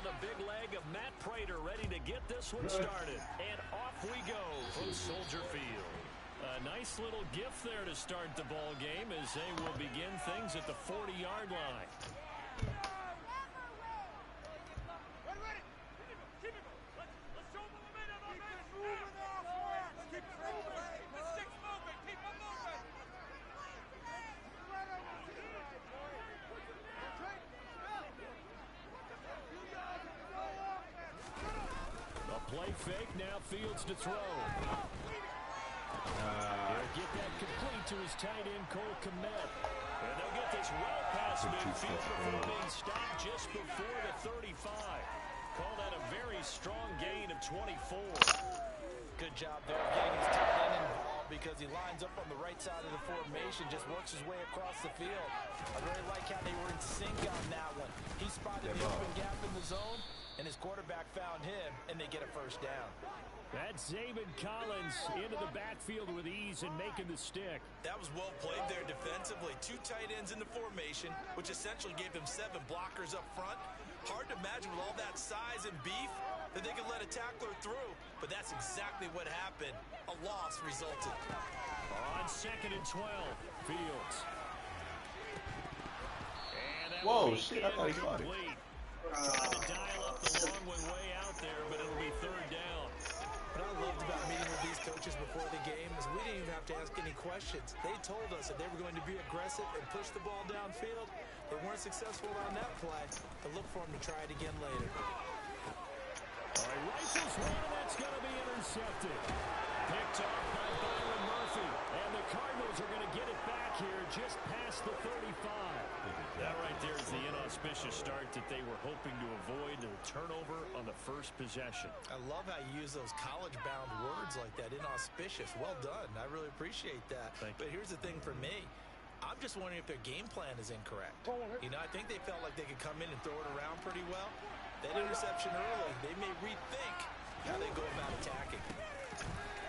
the big leg of Matt Prater, ready to get this one started. And off we go from Soldier Field. A nice little gift there to start the ball game as they will begin things at the 40-yard line. Play fake, now Fields to throw. He'll get that complete to his tight end, Cole Kmet. And they'll get this well past midfield before being stopped just before the 35. Call that a very strong gain of 24. Good job there getting his tight end involved because he lines up on the right side of the formation, just works his way across the field. I really like how they were in sync on that one. He spotted the open gap in the zone, and his quarterback found him, and they get a first down. That's Zaven Collins into the backfield with ease and making the stick. That was well played there defensively. Two tight ends in the formation, which essentially gave them 7 blockers up front. Hard to imagine with all that size and beef that they could let a tackler through, but that's exactly what happened. A loss resulted. On 2nd and 12, Fields. And that whoa, shit, I thought he caught it. Trying to dial up the long one way out there, but it'll be 3rd down. What I loved about meeting with these coaches before the game is we didn't even have to ask any questions. They told us that they were going to be aggressive and push the ball downfield. They weren't successful on that play, but look for them to try it again later. All right, rifles one, and that's going to be intercepted. Picked off by Byron Murphy, and the Cardinals are going to get it back here just past the 35. That right there is the inauspicious start that they were hoping to avoid, the turnover on the first possession. I love how you use those college-bound words like that, inauspicious. Well done. I really appreciate that. But here's the thing for me. I'm just wondering if their game plan is incorrect. You know, I think they felt like they could come in and throw it around pretty well. That interception early, they may rethink how they go about attacking.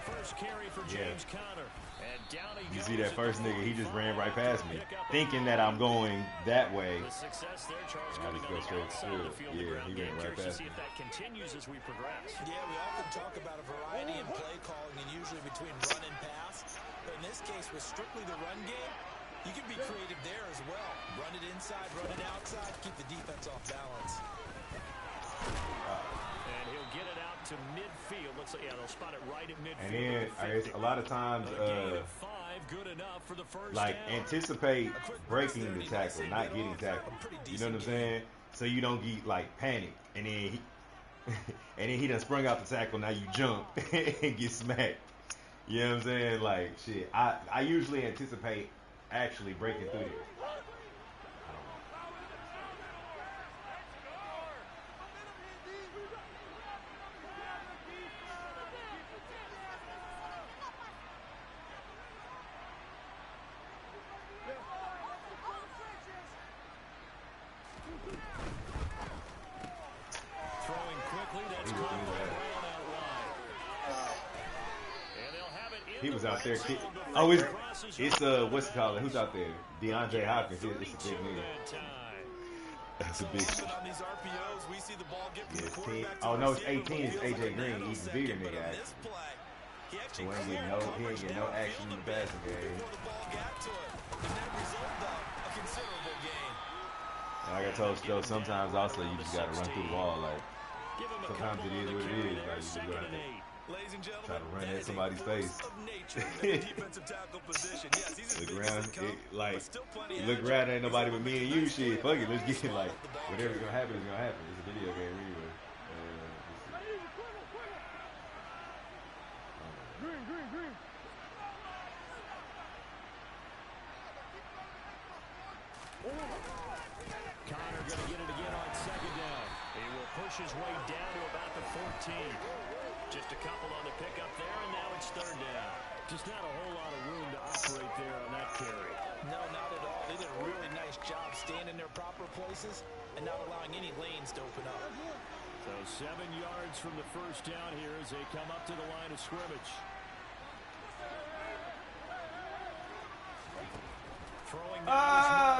First carry for James Conner. And down he You goes. see that first nigga, he just ran right past me, thinking that I'm going that way. The success there, Charles, I just go straight through it. Yeah, he went right past me. See if that continues as we progress. Yeah, we often talk about a variety in play calling and usually between run and pass. But in this case, with strictly the run game, you can be creative there as well. Run it inside, run it outside, keep the defense off balance. And he'll get it out to midfield. Looks like, yeah, they'll spot it right at midfield. And then I guess a lot of times, good enough for the first like down. anticipate breaking the tackle, not getting tackled. You know what I'm saying? So you don't get like panic, and then he done sprung out the tackle. Now you jump and get smacked. You know what I'm saying? Like shit. I usually anticipate actually breaking through there. He was out there. Oh, it's what's it called? Who's out there? DeAndre Hopkins. It's a big nigga. That's a big. Yeah, oh no, it's 18. It's AJ Green. He's a bigger nigga. Actually. He ain't getting no action in the passing game. Like I told Stowe, sometimes also you just gotta run through the wall. Like sometimes it is what it is. Like you just gotta try to run at somebody's face. Look around, look around, ain't nobody but me and you. Shit, fuck it, let's get it. Like whatever's gonna happen is gonna happen. It's a video game anyway. Conner going to get it again on 2nd down. He will push his way down to about the 14. Just a couple on the pickup there, and now it's 3rd down. Just not a whole lot of room to operate there on that carry. No, not at all. They did a really nice job staying in their proper places and not allowing any lanes to open up. So 7 yards from the first down here as they come up to the line of scrimmage.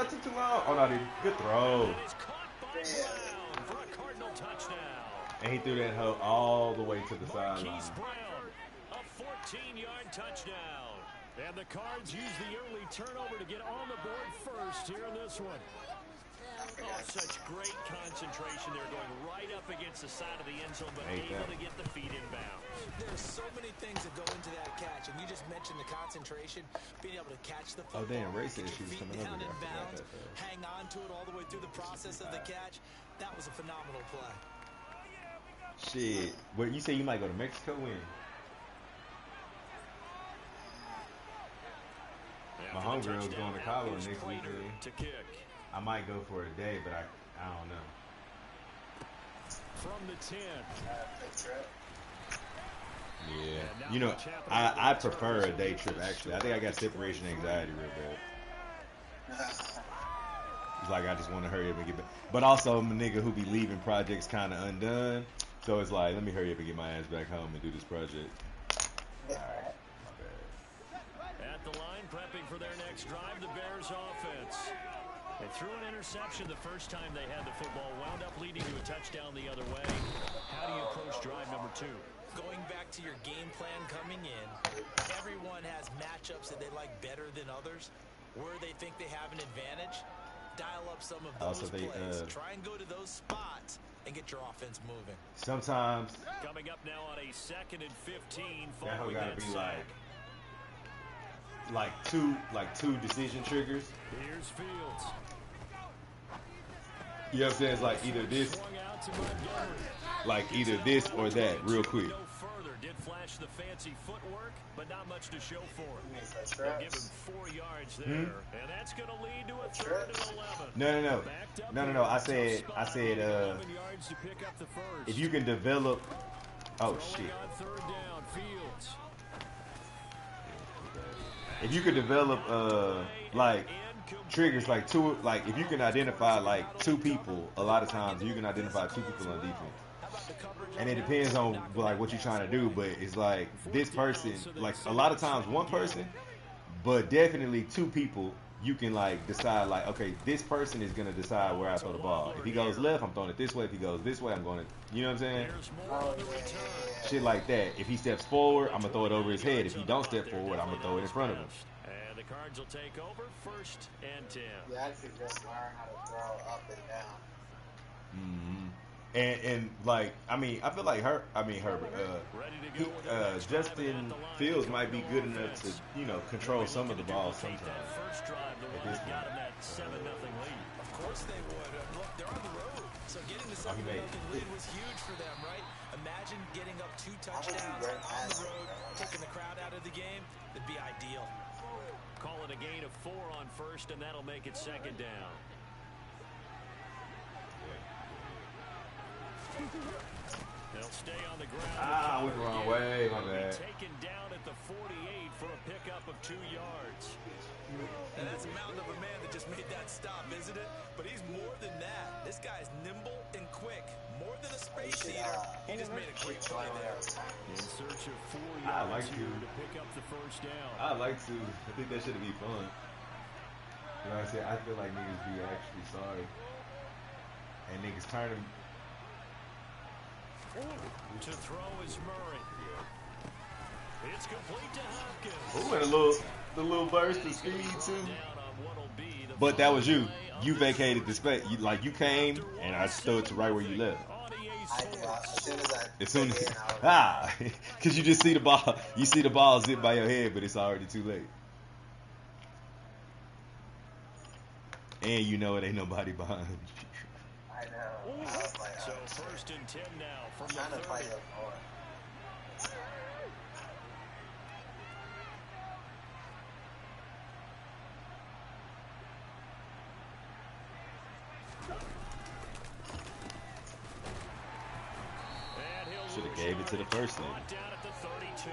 Took too long. Oh, no, dude. Good throw. Caught by Brown for a Cardinal touchdown. And he threw that hoe all the way to the sideline. Marquise Brown, a 14-yard touchdown. And the Cards use the early turnover to get on the board first here in this one. Oh, such great concentration. They're going right up against the side of the end zone, but able to get the feet in bounds. There's so many things that go into that catch, and you just mentioned the concentration, being able to catch the football. Oh, damn, Ray said she was coming over there. Bounds, hang on to it all the way through the process of the catch. That was a phenomenal play. Shit. Well, you say you might go to Mexico when? My homegirl is going to Cabo next weekend. To kick. I might go for a day, but I don't know. From the 10. Yeah. You know, I prefer a day trip, actually. I think I got separation anxiety real bad. It's like I just want to hurry up and get back. But also, I'm a nigga who be leaving projects kind of undone. So it's like, let me hurry up and get my ass back home and do this project. All right. My bad. At the line, prepping for their next drive, the Bears offense. They threw an interception the first time they had the football, wound up leading to a touchdown the other way. How do you approach drive number 2? Going back to your game plan coming in, everyone has matchups that they like better than others. Where they think they have an advantage, dial up some of those plays. Try and go to those spots and get your offense moving. Sometimes coming up now on a 2nd and 15. That whole gotta be like two decision triggers. Here's Fields. You know what I'm saying? It's like either this or that real quick. Did flash the fancy footwork, but not much to show for it. They'll give him 4 yards there, and that's going to lead to a 3rd and 11. No. I said, if you can develop, shit. If you could develop, like triggers, like two, like if you can identify like 2 people, a lot of times you can identify 2 people on defense. And it depends on like what you're trying to do, but it's like this person, like a lot of times 1 person, but definitely 2 people. You can like decide like, okay, this person is gonna decide where I throw the ball. If he goes left, I'm throwing it this way. If he goes this way, I'm going to, you know what I'm saying? Shit like that. If he steps forward, I'm gonna throw it over his head. If he don't step forward, I'm gonna throw it in front of him. And the Cards will take over 1st and 10. You actually just learn how to throw up and down. Mm-hmm. And like, I mean, I feel like Justin Fields might be good enough to, you know, control some of the balls sometimes. At this point. Of course they would. Look, they're on the road, so getting the 7-0 lead was huge for them, right? Imagine getting up 2 touchdowns on the road, taking the crowd out of the game. It'd be ideal. Call it a gain of 4 on 1st, and that'll make it 2nd down. They'll stay on the ground. I went the wrong way, my bad. Taken down at the 48 for a pickup of 2 yards. And that's a mountain of a man that just made that stop, isn't it? But he's more than that. This guy's nimble and quick. More than a space eater. He just made a great play there. In search of 4 yards here to pick up the 1st down. I like to. I think that should be fun. You know what I'm saying? I feel like niggas be actually sorry. And niggas turn them. To throw is Murray. It's complete to Hopkins. Ooh, and the little burst of speed too. But that was you. You vacated the space. You came and I stood to right where you left. As soon as because you just see the ball. You see the ball zip by your head, but it's already too late. And you know it ain't nobody behind you. I know. I was like, so 1st and 10 now from the 30. Should have gave it to the first thing. Down at the 32.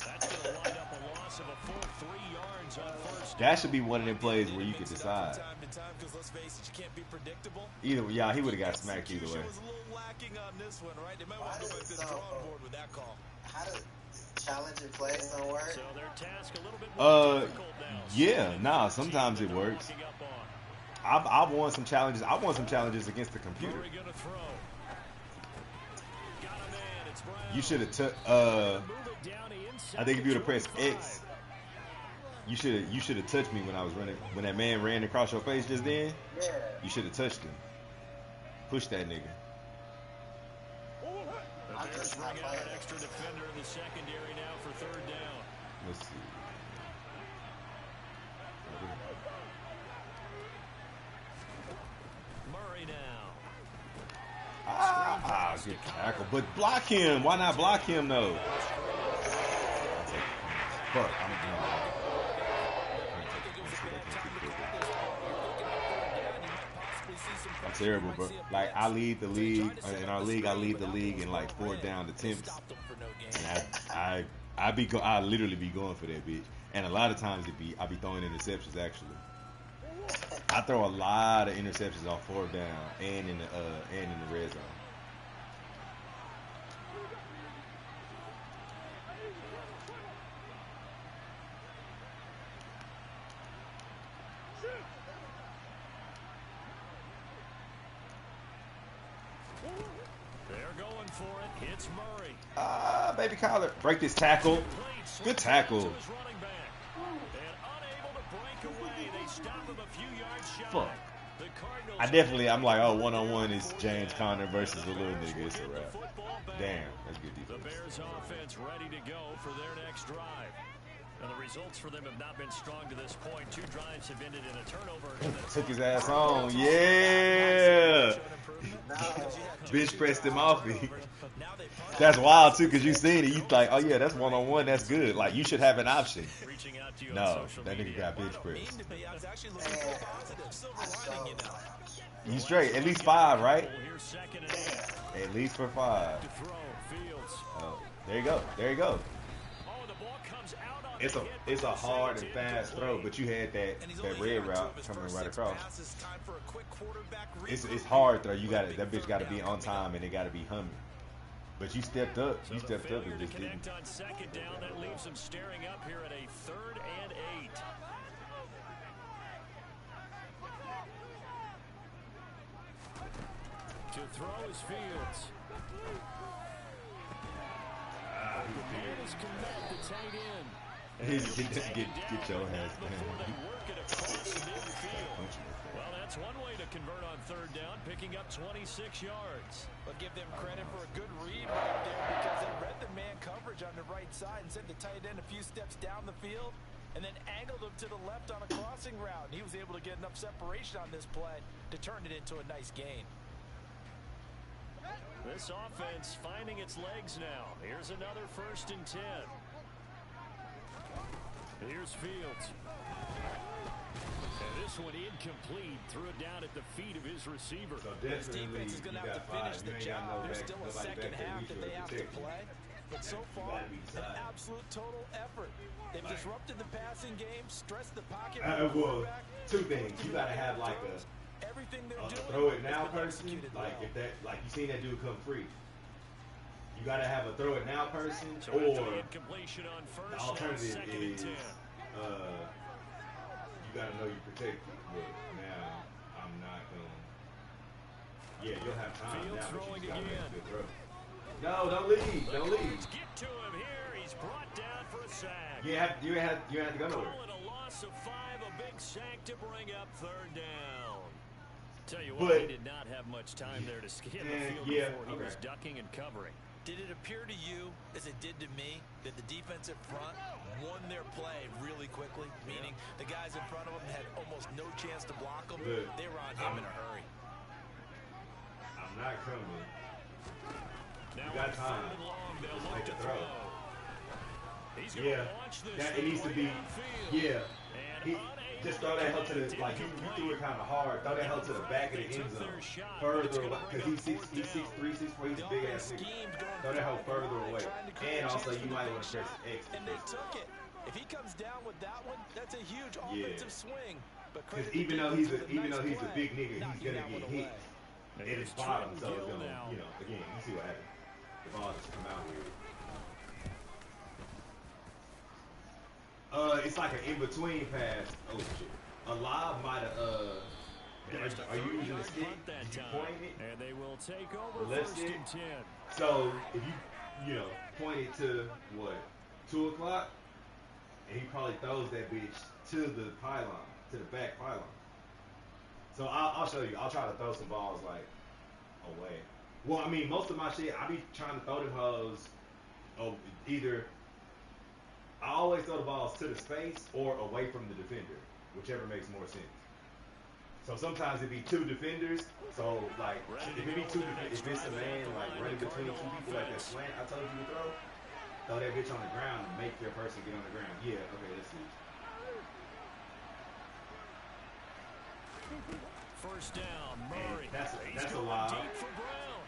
That's going to wind up a loss of a full 3 yards on 1st. That should be one of them plays where you could decide. Either, yeah, he would have got smacked either way. How do challenging plays don't work? So their task a little bit more difficult now. Yeah, nah, sometimes it works. I've won some challenges. I won some challenges against the computer. You should have took. I think if you would have pressed X, you should have touched me when I was running. When that man ran across your face just then, Yeah. you should have touched him. Push that nigga. The Bears bring out an extra defender in the secondary now for third down. Let's see. Murray now. Good tackle. But block him. Why not block him though? Fuck. I'm terrible, bro. Like I lead the league in our league. I lead the league in like 4th down attempts, and I literally be going for that bitch. And a lot of times I be throwing interceptions actually. I throw a lot of interceptions on 4th down and in the red zone. They're going for it. It's Murray. Baby Kyler, break this tackle. Good tackle. Fuck. I'm like, oh, one-on-one is James Conner versus the little nigga. It's a wrap. Damn, that's good defense. The Bears offense ready to go for their next drive. And the results for them have not been strong to this point. 2 drives have ended in a turnover. Took his ass on. Yeah. Bench pressed him off me. That's wild too, because you seen it. You like, oh yeah, that's one-on-one. That's good. Like you should have an option. No, that nigga got bench pressed. You straight. At least 5, right? At least for 5. Oh, there you go. There you go. It's a hard and fast throw, but you had that red route coming right across. It's hard though. That bitch got to be on time and it got to be humming. But you stepped up. You stepped up and just didn't. On 2nd down, that leaves them staring up here at a 3rd and 8. To throw is Fields. The man is connect the tight end. Get your ass down. Well, that's one way to convert on 3rd down, picking up 26 yards. But give them credit for a good read right there because they read the man coverage on the right side and sent the tight end a few steps down the field and then angled him to the left on a crossing route. And he was able to get enough separation on this play to turn it into a nice gain. This offense finding its legs now. Here's another 1st and 10. Here's Fields. And this one incomplete. Threw it down at the feet of his receiver. So this defense is going to have to finish the job. There's still a second half that they have to play. But so far, an absolute total effort. They've disrupted the passing game, stressed the pocket. Well, 2 things. You got to have like everything they're doing. Throw it now person. Like if that, like you seen that dude come free. You got to have a throw it now person, or the alternative is you got to know you protect it. But now I'm not going. Yeah, you'll have time now, but you got to make a good throw. No, don't leave. Don't leave. Get to him here. He's brought down for a sack. You have to go nowhere. A loss of 5, a big sack to bring up 3rd down. Tell you what, he did not have much time there to scan the field before he was ducking and covering. Did it appear to you, as it did to me, that the defensive front won their play really quickly? Meaning the guys in front of them had almost no chance to block them. They were on him in a hurry. I'm not coming. Now you got time. Just make a throw. Yeah. It needs to be. Yeah. Just throw that hell to the, like, you threw it kind of hard. Throw that hell to the back of the end zone. Further away. Because he's 6'3", 6'4", he's a big ass nigga. Throw that hell further away. And also, you might want to press X. And they took it. If he comes down with that one, that's a huge offensive swing. Because even though he's a big nigga, he's going to get hit at his bottom. So it's going to, again, you see what happens. The ball just come out here. It's like an in-between pass. Oh shit! A lob might have. Are you using a stick? Did you point it? And they will take over left 1st and 10. So if you you know, pointed to what, 2 o'clock, and he probably throws that bitch to the pylon, to the back pylon. So I'll show you. I'll try to throw some balls like away. Well, I mean, most of my shit, I be trying to throw them hoes. Either I always throw the balls to the space or away from the defender, whichever makes more sense. So sometimes it be 2 defenders. So like, if it be 2, if it's a man like running between 2 people like that slant I told you to throw that bitch on the ground and make your person get on the ground. Yeah, okay, let's see. First down, Murray. That's He's a going wild. deep for Brown.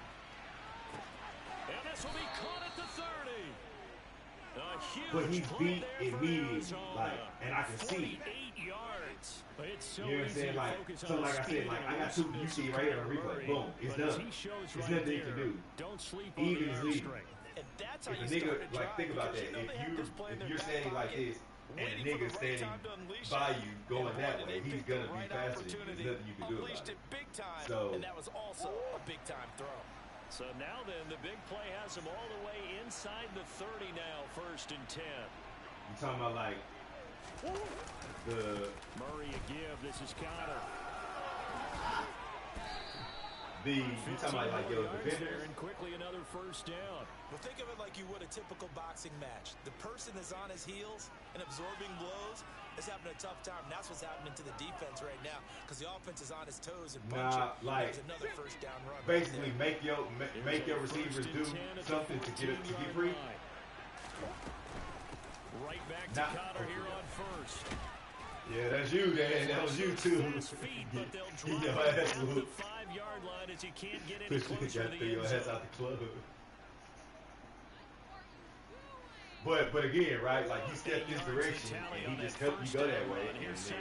And this will be caught at the 30. A huge But he's play beat there for immediately, Arizona. like, and I can see. 48 yards. It's so You know what I'm easy saying? to Like, focus so on like I speed said, like and I got 2, you elusiveness see of right on Kyler replay, Murray. boom, it's But as done. he shows There's right nothing you can there, do. don't sleep on Even the is arm legal. strength. And that's how If you a nigga, start a like, drive, think about because that. you know they have this play in If their you're back standing like pocket, this and a waiting for the nigga right standing time to unleash by it. you going And that boy, way, did they he's pick the gonna be right faster than you. opportunity, There's nothing you can do about unleashed it. it big time, So, and that was also a big time throw. So now then, the big play has him all the way inside the 30 now, 1st and 10. you talking about like the Murray a give. This is Connor. you talking about like your defenders? And quickly another first down. Well, think of it like you would a typical boxing match. The person that's on his heels and absorbing blows is having a tough time. And that's what's happening to the defense right now because the offense is on his toes and punching. Nah, like, there's another first down run. Basically, right make your receivers do something to get free. Right back to Connor here on first. Yeah, that's you, Dan. That was you too. Feet, but they'll Get your drop it ass at the whooped. 5-yard line as you can't get any closer Got to to the your end ass zone. out the club. But again, right? Like you step this direction, and he just helped you go that way, and then just go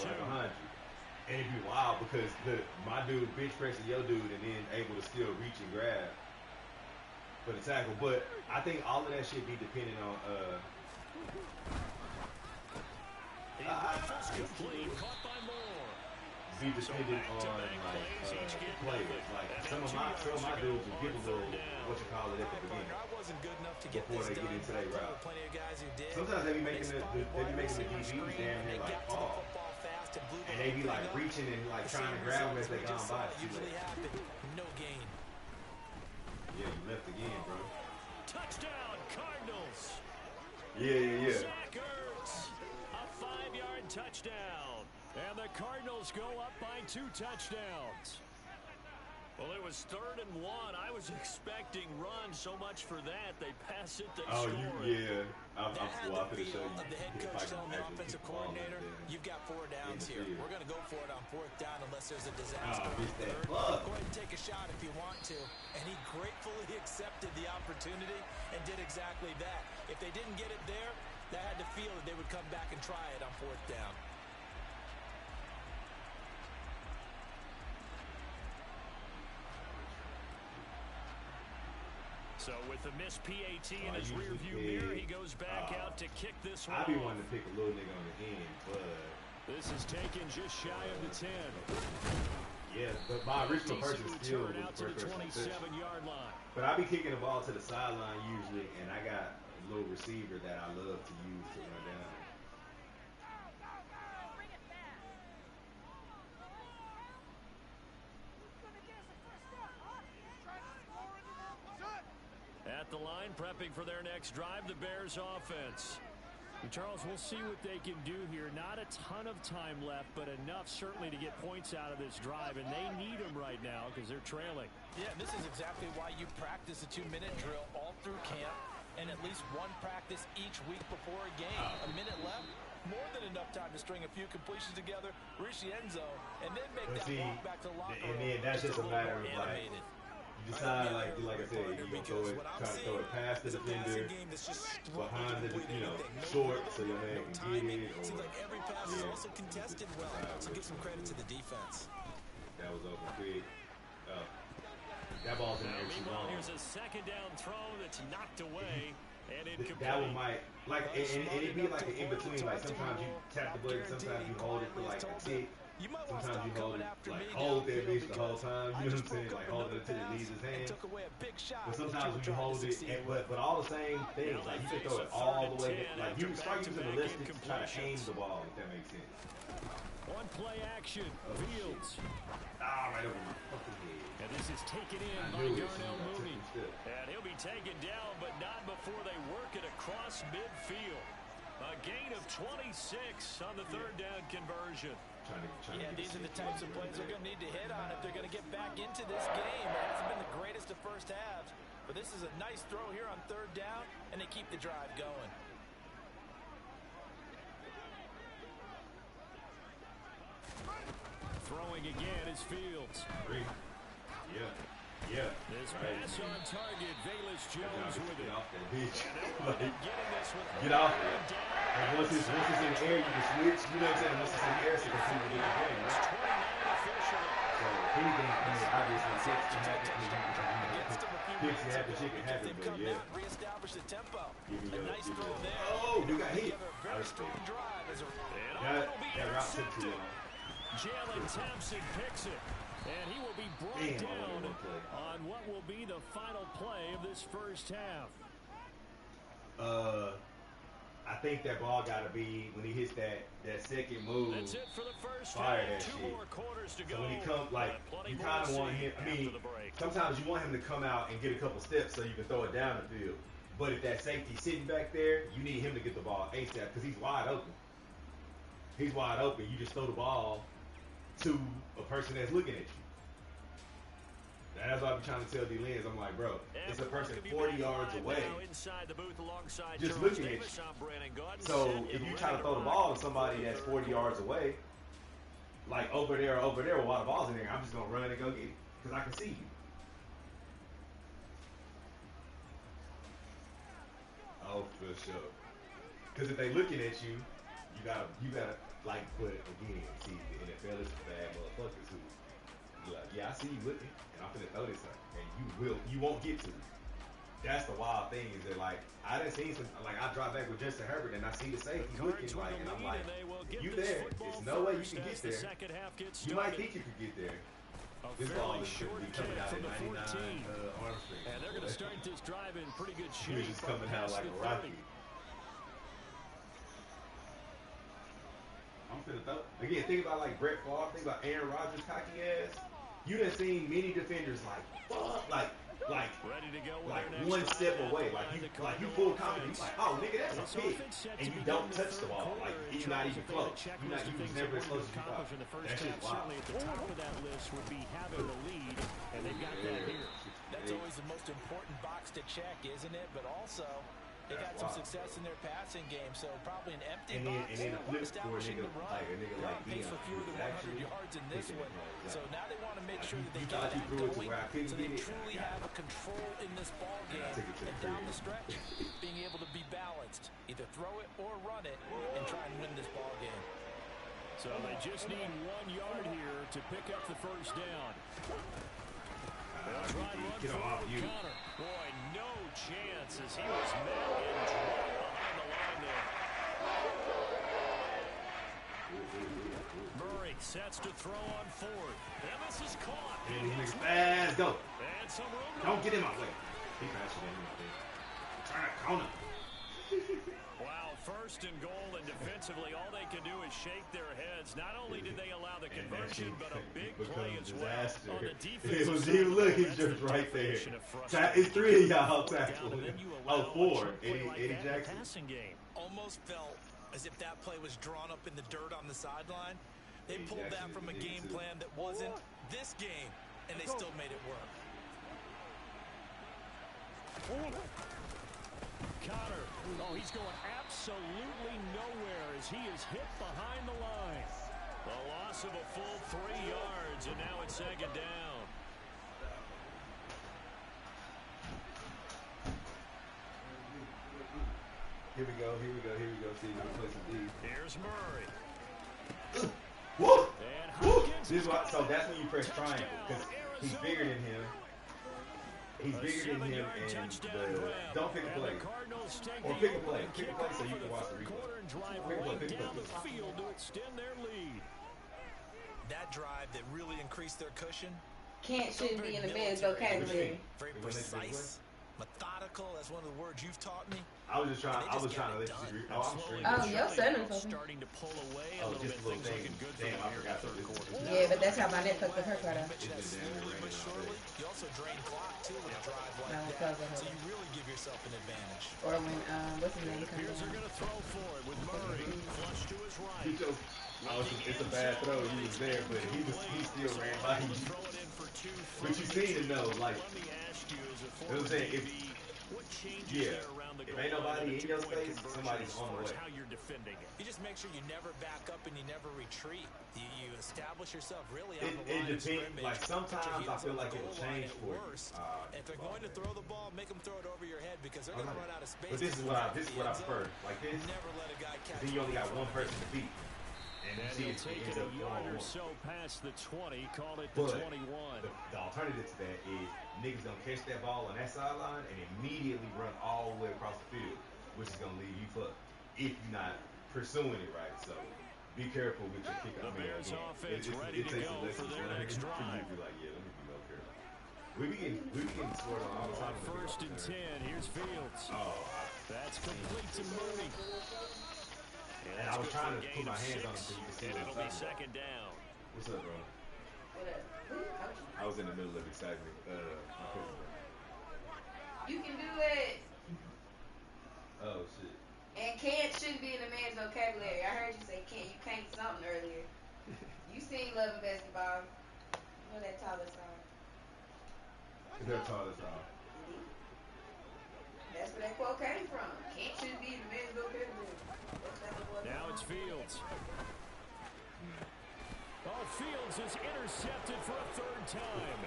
right behind you. And it'd be wild because my dude bench pressing your dude, and then able to still reach and grab for the tackle. But I think all of that shit be dependent on He rifles complete, caught by Moore. be dependent on like players. Like some of my dudes will give a little what you call it at the beginning. I wasn't good enough to get Before this they get done. into their There route. were plenty of guys who did. Sometimes they be making the Receiver DBs screen, damn near they like got to the fall, football fast and blew the and they be whole like thing up. reaching and like The trying to same grab them as results they we gone just by. saw It's too usually late. happen. No gain. Yeah, you left again, bro. Touchdown, Cardinals. Yeah. Zach Ertz, a 5-yard touchdown. And the Cardinals go up by 2 touchdowns. Well, it was 3rd and 1. I was expecting run so much for that. They pass it, they Oh, score. yeah. I'm That had well, I'm the finna show feel you. of the head if I coach can telling the actually offensive keep the ball in coordinator, there. you've got 4 downs the here. field. We're going to go for it on 4th down unless there's a disaster. Oh, on missed that 3rd. plug. Go ahead and take a shot if you want to. And he gratefully accepted the opportunity and did exactly that. If they didn't get it there, that had to feel that they would come back and try it on 4th down. So with the missed PAT in his usually rearview mirror, he goes back out to kick this one I be off. wanting to pick a little nigga on the end, but This is taken just shy of the 10. yeah, but my original DC person still return was out the to the first person. 27-yard line. But I be kicking the ball to the sideline usually, and I got a little receiver that I love to use to run down. At the line, prepping for their next drive, the Bears offense. And Charles, we'll see what they can do here. Not a ton of time left, but enough certainly to get points out of this drive, and they need them right now because they're trailing. Yeah, and this is exactly why you practice a 2-minute drill all through camp and at least one practice each week before a game. A minute left, more than enough time to string a few completions together, reach the end zone, and then make But that see, walk back to the locker and room then that's just a little matter more of like, animated. you decide like I said, you gonna throw it, try to throw it past the defender, behind the, short, so your man can get it, or Seems like every pass is yeah, also contested well, so give some credit to the defense. that was open quick. That ball's in there too Meanwhile, long. here's a 2nd down throw that's knocked away and incomplete. That one might, like, and it'd be like an in-between. Like, sometimes you tap the button, sometimes you hold it for like a tick. You might want to Sometimes stop you hold coming it, after like me hold that downfield bitch the whole time. You know what I'm saying? Like hold it until it leaves his hand. took away a big shot. But sometimes when you hold it, but all the same things, like you can throw it all the way. Like you start using the left stick to try to aim the ball, if that makes sense. One play action. Fields. Right over my fucking head. And this is taken in by Darnell Mooney. And he'll be taken down, but not before they work it across midfield. A gain of 26 on the third down conversion. These are the types of plays they're going to need to hit on if they're going to get back into this game. It hasn't been the greatest of first halves, but this is a nice throw here on third down, and they keep the drive going. Throwing again is Fields. Yeah. This pass on target. Velus Jones with it. Get off that bitch. Get off it. And once it's in the air, you can switch. You know what I'm saying? Once it's in the air, so you can see the game, right? So anything, obviously, six can happen. Six can happen, shit can happen, but yeah. Reestablish the tempo. A nice throw there. Oh, you got hit. Very strong drive as a that route took too long. Jalen Thompson picks it. And he will be brought down on what will be the final play of this first half. I think that ball got to be, when he hits that second move, that's it for the first fire half. that Two shit. more quarters to go. So when he comes, like, you kind of want him, I mean, sometimes you want him to come out and get a couple steps so you can throw it down the field. But if that safety's sitting back there, you need him to get the ball ASAP because he's wide open. He's wide open. You just throw the ball to a person that's looking at you. That's what I'm trying to tell D-Lens. I'm like, bro, it's a person 40 yards away just looking at you. So if you try to throw the ball to somebody that's 40 yards away, like over there, while the ball's in there, I'm just going to run and go get it because I can see you. Oh, for sure. Because if they looking at you, you gotta like put again. See, the NFL is for bad motherfuckers who, like, yeah, I see you looking, and I'm finna throw this up, and you won't get to it. That's the wild thing is that, like, I done seen some, like, I drive back with Justin Herbert, and I see the safety looking, like, and I'm like, you there? There's no way you can get there. You might think you could get there. This ball is going to be coming out at 99 Armstrong. And they're going to start this drive in pretty good shape. He's just coming out like a rocket. I'm finna throw. Again, think about like Brett Favre. Think about Aaron Rodgers' cocky ass. You done seen many defenders like fuck, like ready to go like one step away. Like you full confidence. You like, oh nigga, that's a pick, and you don't touch the ball. Like you're not even close. You was never as close as you thought. That shit's wild. Certainly at the top of that list would be having the lead, and they've got that here. That's always the most important box to check, isn't it? But also, they've had some success in their passing game, so probably an empty box. And then a flip for a nigga like pace for fewer than 100 yards in this one. So now they want to make sure that they get that going, so they truly have a control in this ball game. And down the stretch, being able to be balanced, either throw it or run it, and try and win this ball game. So they just need 1 yard here to pick up the first down. Get off you. Connor. Boy, no chance as he was met and dropped behind the line there. Murray sets to throw on fourth. And this is caught. Let's go. And some room. Don't get in my way. He passed it in my way. Turn a corner. Wow, first and goal, and defensively, all they can do is shake their heads. Not only did they allow the conversion, but a big play as well. On the defensive look, he's just right there. It's three of y'all tackling. Oh, four. Eddie Jackson. Almost felt as if that play was drawn up in the dirt on the sideline. They pulled that from a game plan that wasn't this game, and they still made it work. Connor, oh, he's going absolutely nowhere as he is hit behind the line. A loss of a full 3 yards, and now it's second down. Here we go. See if we can play some D. Here's Murray. Woo! Woo! So that's when you press triangle, because he's bigger than him. He's bigger than him, and don't pick a play. Or pick a play. Pick a play so you can watch the replay. Pick a play. Down the field to extend their lead. drive that really increased their cushion. Can't shouldn't be in the man's vocabulary. Very precise, methodical. That's one of the words you've taught me. I was trying to let you agree. Oh, I'm sure. Oh, your son is starting to pull away a little just bit. a little Things thing. looking good Damn, for I them forgot here in the third that. quarter. Yeah, but that's how my neck fucked the first right off. It's been Slowly but surely, you also drain clock too with a drive like that. So you really give yourself an advantage. Or when what's his name comes Bears are in. going to throw for it with Murray flush to his right. It's a bad throw. He was there, but he still ran by you. But you seem to know, like, you know what I'm saying? If ain't nobody in your space, somebody's on the way. How you're defending it. You just make sure you never back up and you never retreat. You establish yourself really on the It line of depends. scrimmage. Like sometimes I feel like it'll change for you. If they're going to throw the ball, make them throw it over your head because they're going to run out of space. But this is what I prefer. Like this. Never let a guy catch. Then you only got one person to beat. And you see He'll take it a yard or so past the 20, call it the 21. The alternative to that is niggas gonna catch that ball on that sideline and immediately run all the way across the field, which is gonna leave you fucked if you're not pursuing it right. So be careful with your kick. The Bears offense ready to go for their next drive. Be like, yeah, let me be real careful. We be getting scored on all the time. First and 10. Here's Fields. That's complete to Mooney. And I was trying to put my hands on him so you can see and what it'll I'm be talking second down. What's up, bro? I was in the middle of excitement. My cousin, bro. You can do it. Oh shit. And can't shouldn't be in the man's vocabulary. I heard you say can't. You can't something earlier. You seen Love and Basketball. You know that tallest song. Is that tallest song? That's where that quote came from. Can't shouldn't be in the man's vocabulary. Now it's Fields. Oh, Fields is intercepted for a third time.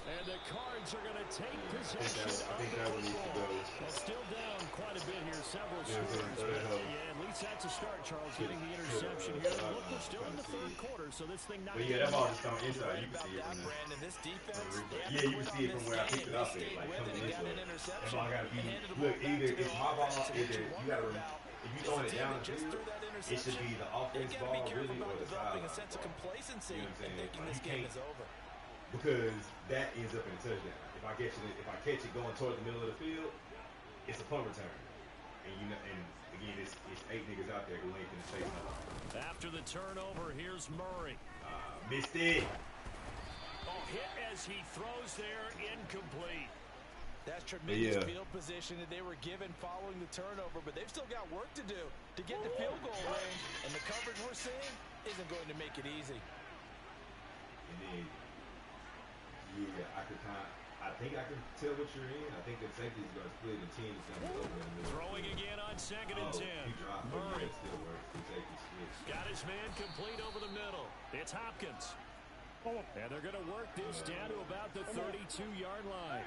And the Cards are going to take possession of the ball. That's still down quite a bit here, several scores. Yeah, at least that's a start, Charles, getting the interception here. Look, we're still in the third quarter, so this thing not... But yeah, that ball just coming inside. You can see it from there. Yeah, you can see it from where I picked it up at, like coming this way. That ball got to be... Look, either it's my ball, either you got to... If you're throwing it down the field, it should be the offense ball, really, or the sideline ball. You know what I'm saying? Like, you can't... Because that ends up in a touchdown. If I catch it going toward the middle of the field, it's a punt return. And and again, it's 8 niggas out there who ain't gonna say nothing. After the turnover, here's Murray. Missed it. Oh, hit as he throws there, incomplete. That's tremendous field position that they were given following the turnover, but they've still got work to do to get the field goal range, and the coverage we're seeing isn't going to make it easy. And then, I think I can tell what you're in. I think the safety is going to split and 10 is going to be open. Throwing again on second and 10. Murray still works. got his man complete over the middle. It's Hopkins. And they're going to work this down to about the 32-yard line.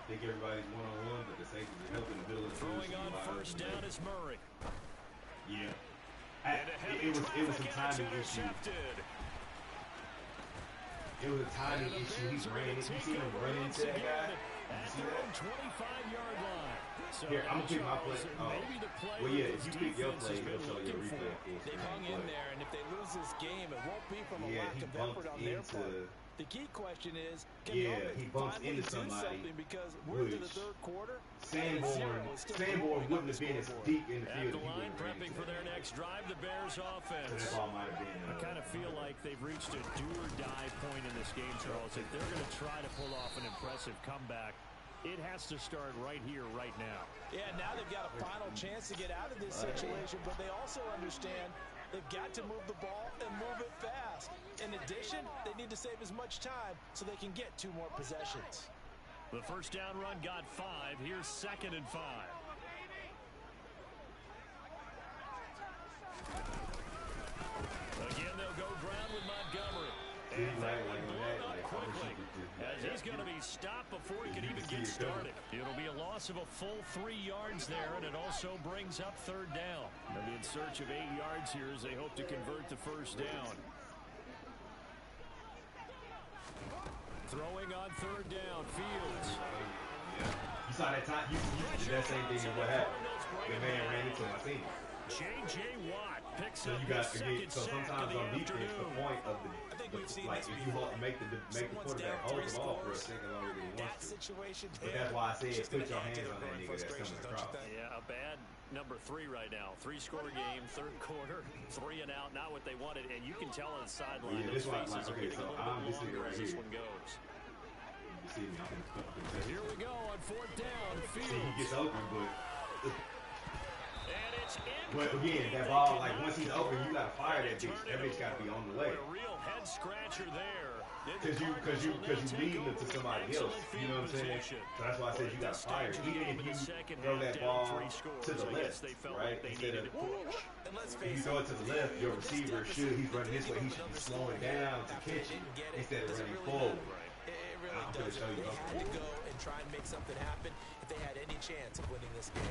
I think everybody's one-on-one, but the safety is helping the middle of the field. Throwing on first down is Murray. Yeah. It was some timing issue. It was a timing issue. He ran it. You see him run into that guy? You see that? 25-yard line. So here, I'm going to pick my play. Well, yeah, if you pick your play, he'll show you a replay. They hung in there, and if they lose this game, it won't be from a lack of effort on their part. The key question is, can he bumps into somebody because we're into the third quarter. Sanborn wouldn't have been as deep in the field. At the line, prepping for their next drive, the Bears offense. So that ball might have been. I kind of feel like they've reached a do-or-die point in this game, Charles. If they're going to try to pull off an impressive comeback, it has to start right here, right now. Yeah, now they've got a final chance to get out of this situation, but they also understand they've got to move the ball and move it fast. In addition, they need to save as much time so they can get 2 more possessions. The first down run got 5. Here's second and 5. Again, they'll go ground with Montgomery. And that one blown up quickly, as he's going to be stopped before he can even get started. It'll be a loss of a full 3 yards there, and it also brings up third down. They'll be in search of 8 yards here as they hope to convert the first down. Throwing on third down, Fields. Yeah. You saw that time. You did that same thing as what happened. The man ran into my team. J.J. Watt picks So up you got his to second get. So sack sometimes of on the defense, the afternoon. point of the like if you make the quarterback hold the ball for a second longer than he wants to. But that's why I said put your hands on that nigga that's coming across. Yeah, a bad number 3 right now. 3-score game, third quarter, 3 and out, not what they wanted, and you can tell on the sideline. Yeah, Those this one, faces like, are okay, getting so a little I'm bit this nigga longer right as this here. one goes. You see me, I'm Here we go on fourth down. See, he Fields. gets open, but And it's But again, that ball, like once he's open, you gotta fire that bitch. That bitch gotta be on the way. A real head scratcher there. Cause you leading it to somebody else. You know what I'm saying? So that's why I said you gotta fire. Even if you throw that ball to the left, right? Instead of if you throw it to the left, your receiver he's running this way, he should be slowing down to catch it instead of running forward. I'm gonna show you. To go and try and make something happen if they had any chance of winning this game.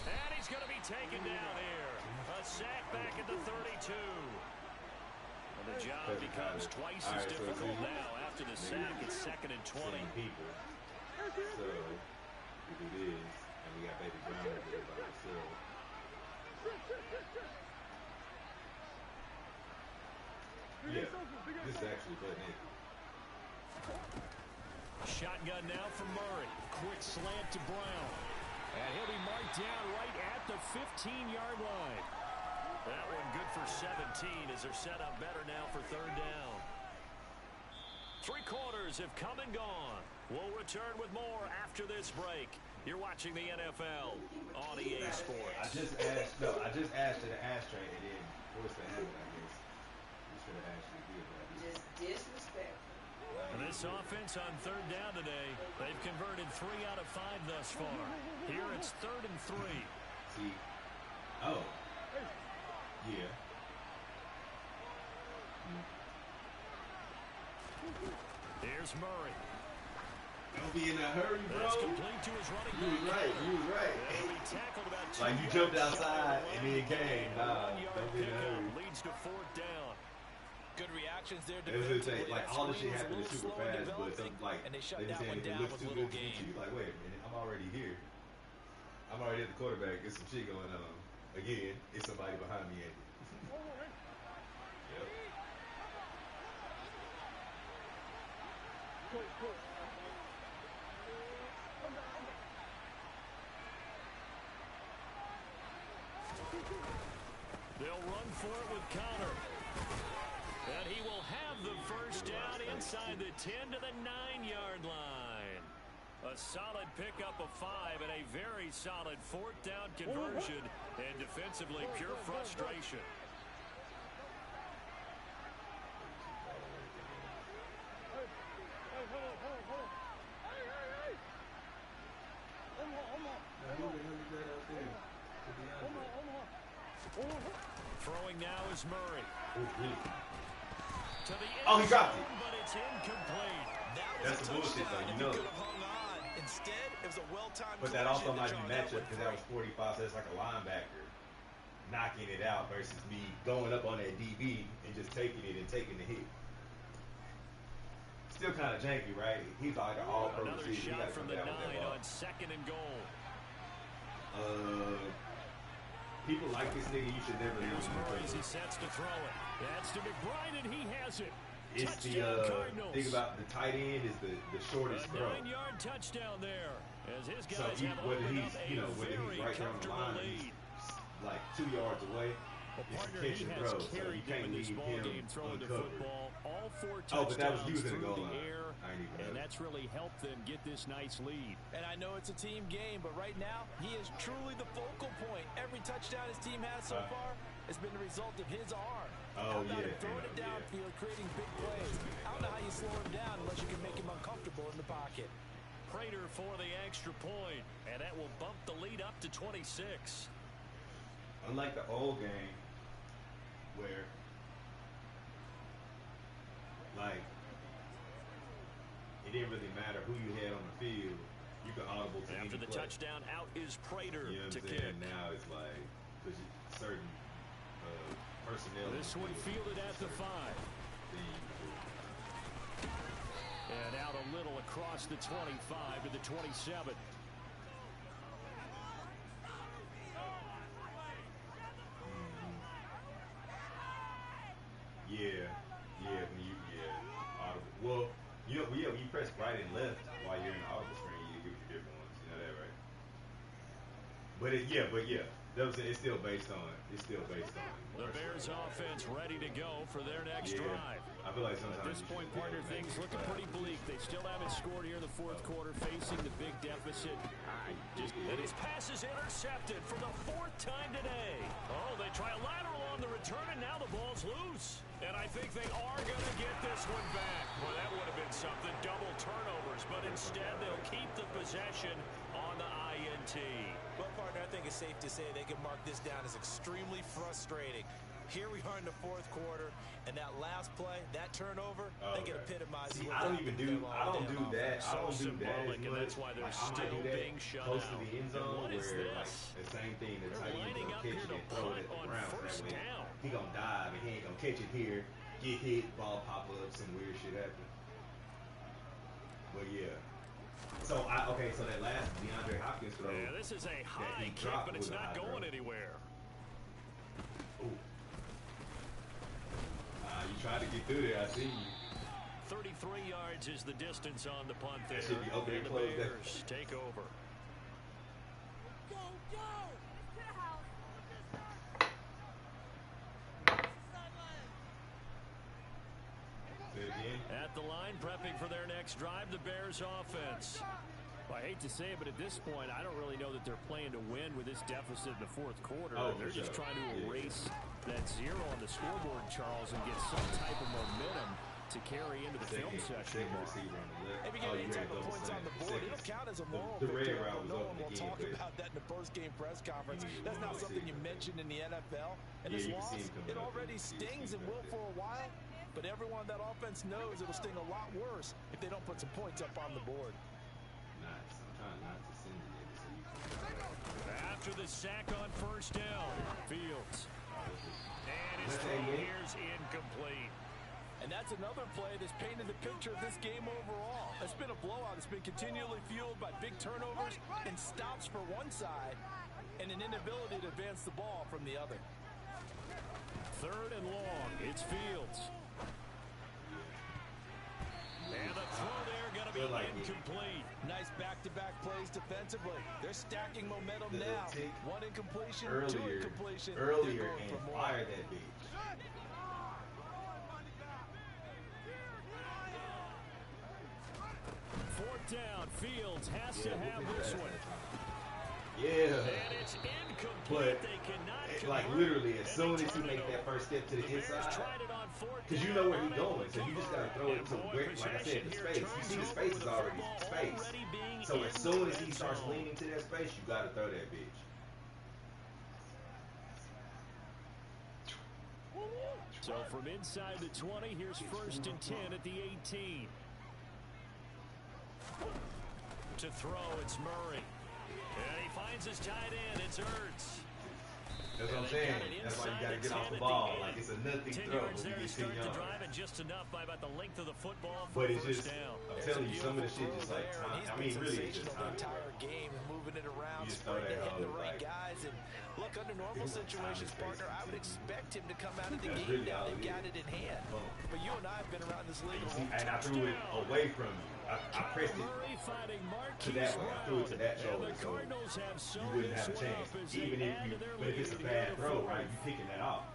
And he's going to be taken down here. A sack back at the 32. And the job becomes twice as difficult now. After the sack, it's 2nd and 20. People. So, if it is, and we got Baby Brown over there by himself. Yeah, this is actually butt naked. Shotgun now for Murray. Quick slant to Brown. And he'll be marked down right at the 15-yard line. That one good for 17 as they're set up better now for third down. 3 quarters have come and gone. We'll return with more after this break. You're watching the NFL on EA Sports. I just asked for the ashtray and then forced the habit, I guess. You should have actually did that. Just disrespectful. This offense on third down today, they've converted 3 out of 5 thus far. Here it's 3rd and 3. See? Oh. Yeah. Here's Murray. Don't be in a hurry, bro. That's complete to his running back. You was right. You was right. He'll be tackled about 2 Like you jumped outside and then came. Nah, 1-yard don't be in a hurry. pickup leads to 4th down. Good reactions there. It was just like all this shit happened super fast, but some, like they just saying if it looks too good to beat you, like wait a minute, I'm already here. I'm already at the quarterback. There's some shit going on. Again, it's somebody behind me. Yep. They'll run for it with Connor. And he will have the first down inside the 10 to the 9-yard line. A solid pickup of 5 and a very solid 4th down conversion. And defensively, pure frustration. Throwing now is Murray. To the Oh, he dropped it. But it's incomplete. That's the bullshit, though. You know it. Instead, it was a well-timed. But that also might be matchup because that was 45, so it's like a linebacker knocking it out versus me going up on that DB and just taking it and taking the hit. Still kind of janky, right? He's like an all-pro Another receiver. He shot got to from come the down 9 with that ball. on 2nd and goal. People like this nigga. You should never Here's lose Murray as he him. sets to throw it. That's to McBride, and he has it. It's Touchdown, the Cardinals. thing about the tight end is the shortest A throw. 9-yard touchdown there. As his So guys have whether opened he's up whether a he's very right there on the comfortable line, or lead. he's like 2 yards away. Well, It's a partner, catch he and has throw, so you carried them can't in this leave ball him game throwing the uncovered. football. All 4 Oh, but that was touchdowns using the through goal the line. air, I ain't even and know. that's really helped them get this nice lead. And I know it's a team game, but right now, he is truly the focal point. Every touchdown his team has so far has been the result of his arm. Oh, How about yeah, him throwing it downfield, creating big plays? I don't know how you slow him down unless you can make him uncomfortable in the pocket. Prater for the extra point, and that will bump the lead up to 26. Unlike the old game, where like it didn't really matter who you had on the field, you could audible to After any the play. touchdown, out is Prater You know what to I'm kick. saying? Now it's like because certain personnel. This one fielded at the 5. across the 25 to the 27. Yeah. Audible. Well, when you press right and left while you're in the audible screen, you get your different ones. You know that, right? But it's still based on. The Bears offense ready to go for their next drive. I feel like sometimes at this point, partner, things looking pretty bleak. They still haven't scored here in the fourth quarter, facing the big deficit. And his pass is intercepted for the fourth time today. Oh, they try a lateral on the return, and now the ball's loose. And I think they are going to get this one back. Well, that would have been something, double turnovers. But instead, they'll keep the possession on the INT. Well, partner, I think it's safe to say they can mark this down as extremely frustrating. Here we are in the fourth quarter, and that last play, that turnover, they can epitomize. See, I don't do that. I don't do that as much. That's why they're still being shut close out. to the end zone, where like the same thing that tight end gonna catch it and throw it at the ground. So that way he gonna dive and he ain't gonna catch it here, get hit, ball pop up, some weird shit happen. But yeah. So so that last DeAndre Hopkins throw. Yeah, this is a high kick, but it's not going anywhere. Ooh. You tried to get through there, I see you. 33 yards is the distance on the punt there. That should be open and the closed. Bears take over. Go! Say it again. At the line, prepping for their next drive, the Bears offense. Well, I hate to say it, but at this point, I don't really know that they're playing to win with this deficit in the fourth quarter. They're just trying to erase that zero on the scoreboard, Charles, and get some type of momentum to carry into the film session. Maybe get any type of points on the board. It'll count as a moral victory. No one will talk about that in the post-game press conference. That's not something you mentioned in the NFL. And this loss, it already stings and will for a while. But everyone on that offense knows it'll sting a lot worse if they don't put some points up on the board. After the sack on first down, Fields. And his throw here's incomplete. And that's another play that's painted the picture of this game overall. It's been a blowout. It's been continually fueled by big turnovers and stops for one side and an inability to advance the ball from the other. Third and long. It's Fields. And the throw there going to be incomplete. Nice back-to-back plays defensively. They're stacking momentum now. One incompletion, two incompletion. Earlier and fire that bitch. Fourth down. Fields has to have this one. Yeah. And it's incomplete. But they cannot like literally as soon as he makes that first step to the inside, because you know where he's going, so you just gotta throw it to where, like I said, the space. You see the space is already space. So as soon as he starts leaning to that space, you gotta throw that bitch. So from inside the 20, here's first and 10 at the 18. To throw, it's Murray. And he finds his tight end. It's Ertz. That's what I'm saying. That's why you got to get off the ball. Like, it's a nothing throw when you get 10 yards. Just enough by about the length of the football. But it's just, I'm telling you, some of the shit just like time. I mean, really, it's just time. The entire game, moving it around, you just throw that hitting the right guys. And look, under normal situations, partner, I would expect him to come out of the game now. They've got it in hand. But you and I have been around this league. And I threw it away from you. I pressed it to that way. I threw it to that shoulder, so you wouldn't have a chance. Even if you, but if it's a bad throw, right, you picking that off.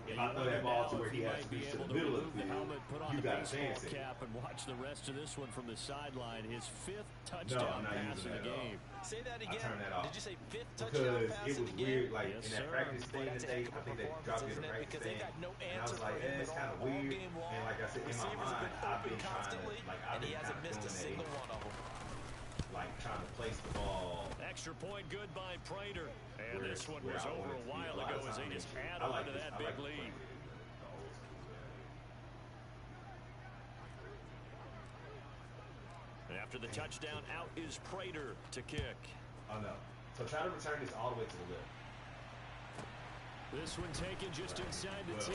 If I throw that ball to where he has to reach to the middle of the field, you got a chance at it. Cap and watch the rest of this one from the sideline. His fifth touchdown pass of the game. Say that again. I turned that off. Did you say fifth touchdown pass because it was weird, like in that practice thing that I think they dropped in the practice thing, and I was like, it's kind of weird. And like I said, in my mind, I've been trying to, like, I've been kind of doing that, like trying to place the ball. Extra point good by Prater. And this one was over a while ago as they just add on to that big lead. After the touchdown, out is Prater to kick. Oh no. So try to return this all the way to the left. This one taken just inside the 10.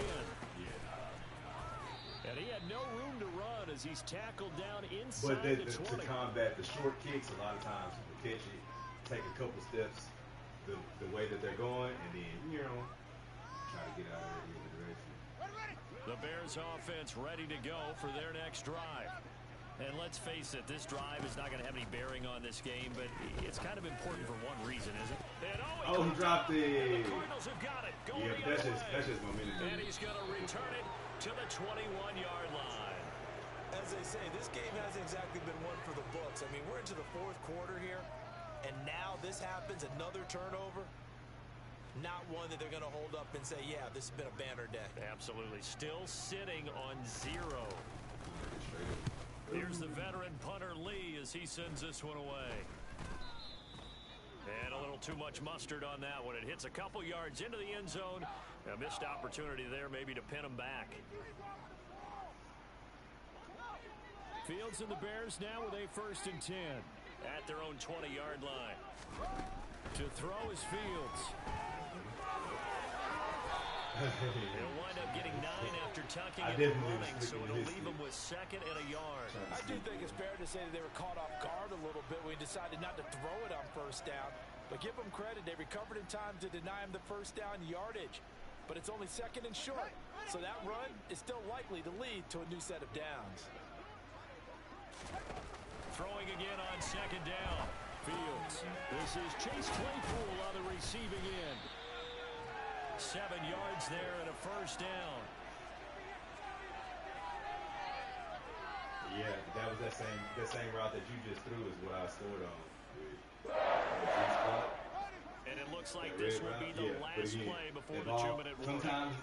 Yeah. And he had no room to run as he's tackled down inside the 20. To combat the short kicks, a lot of times people catch it, take a couple steps the way that they're going, and then, try to get out of that other direction. The Bears offense ready to go for their next drive. And let's face it, this drive is not going to have any bearing on this game, but it's kind of important for one reason, isn't it? And he dropped it. The Cardinals have got it. Yeah, but that's just momentum. And he's going to return it to the 21-yard line. As they say, this game hasn't exactly been one for the books. I mean, we're into the fourth quarter here, and now this happens, another turnover. Not one that they're going to hold up and say, yeah, this has been a banner day. Absolutely. Still sitting on 0. Here's the veteran punter Lee as he sends this one away. And a little too much mustard on that one. It hits a couple yards into the end zone. A missed opportunity there maybe to pin him back. Fields and the Bears now with a 1st and 10 at their own 20-yard line. To throw is Fields. He'll wind up getting 9 after tucking and running, so it'll leave him with 2nd and a yard. I do think it's fair to say that they were caught off guard a little bit when he decided not to throw it on 1st down. But give them credit, they recovered in time to deny him the 1st down yardage. But it's only 2nd and short, so that run is still likely to lead to a new set of downs. Throwing again on 2nd down. Fields. This is Chase Claypool on the receiving end. 7 yards there and a 1st down. Yeah, that was that same route that you just threw is what I scored on. And it looks like this will be the last play before the 2-minute warning. Sometimes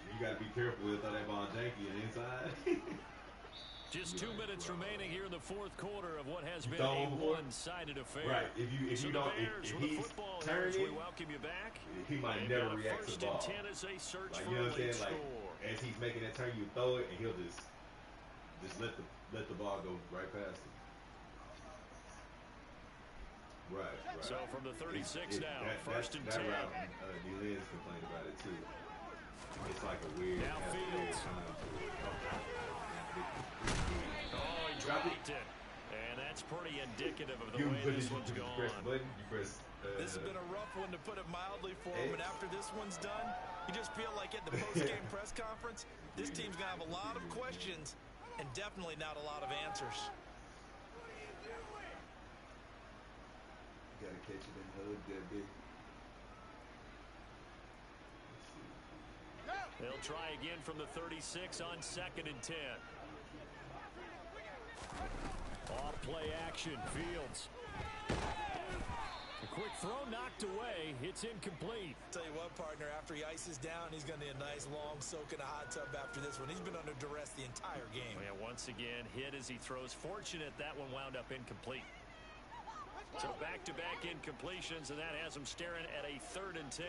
you got to be careful with that ball janky and inside. Just 2 minutes remaining here in the fourth quarter of what has been a one-sided affair. Right. If he's turning, we welcome you back. He might never react to the ball. 1st and 10 as they search like, for you know a what I'm lead saying? score. Like, as he's making that turn, you throw it, and he'll just let the ball go right past him. Right. So from the 36 now, 1st and 10. That route, D-Lens complained about it too. It's like a weird. Now Fields. Oh, he dropped it. And that's pretty indicative of the way this one's gone. This has been a rough one, to put it mildly, for him. And after this one's done, you just feel like at the post-game press conference, this team's going to have a lot of questions and definitely not a lot of answers. Got to catch it and hug that big. They'll try again from the 36 on 2nd and 10. Off play action, Fields. A quick throw knocked away. It's incomplete. Tell you what, partner, after he ices down, he's going to need a nice long soak in a hot tub after this one. He's been under duress the entire game. Yeah, once again, hit as he throws. Fortunate that one wound up incomplete. So back-to-back incompletions, and that has him staring at a 3rd and 10.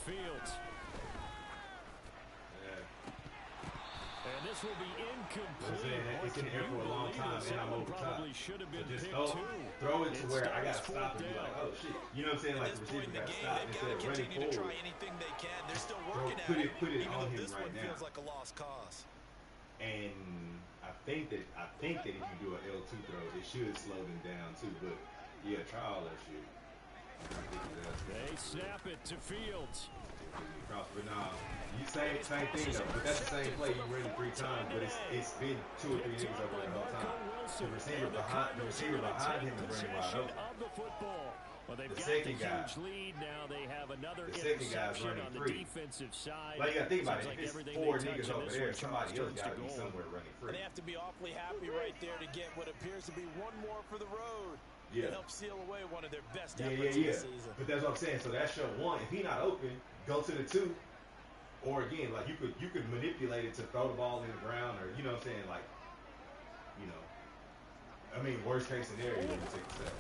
Fields. And this will be incomplete. It's in the air for a long time, and I'm over top. Should have been so just picked throw it to where I got to stop and be like, oh, shit. You know what I'm saying? Like, the receiver got to stop instead of running forward. Try anything they can. They're still working at it. Put it even on though him this right one now. feels like a lost cause. And I think that if you do an L2 throw, it should slow them down, too. But, yeah, try all that shit. They snap it to Fields. But nah, you same thing though. But that's the same play you ran 3 times, but it's been 2 or 3 niggas over there the whole time. The receiver behind him is running wide open. Well, they've The got second the guy. huge lead now. They have another The second guy's interception running on the free. defensive side. Like, you gotta think about it. Seems If like it's everything 4 they touch niggas in over this there, one somebody else turns to gotta be gold. somewhere running free. And they have to be awfully happy right there to get what appears to be one more for the road. Yeah. To help seal away one of their best Yeah. efforts of the season. But that's what I'm saying. So that's your 1. If he not open, go to the 2. Or again, like you could manipulate it to throw the ball in the ground, or you know what I'm saying, like, you know, I mean, worst case scenario, you take a step.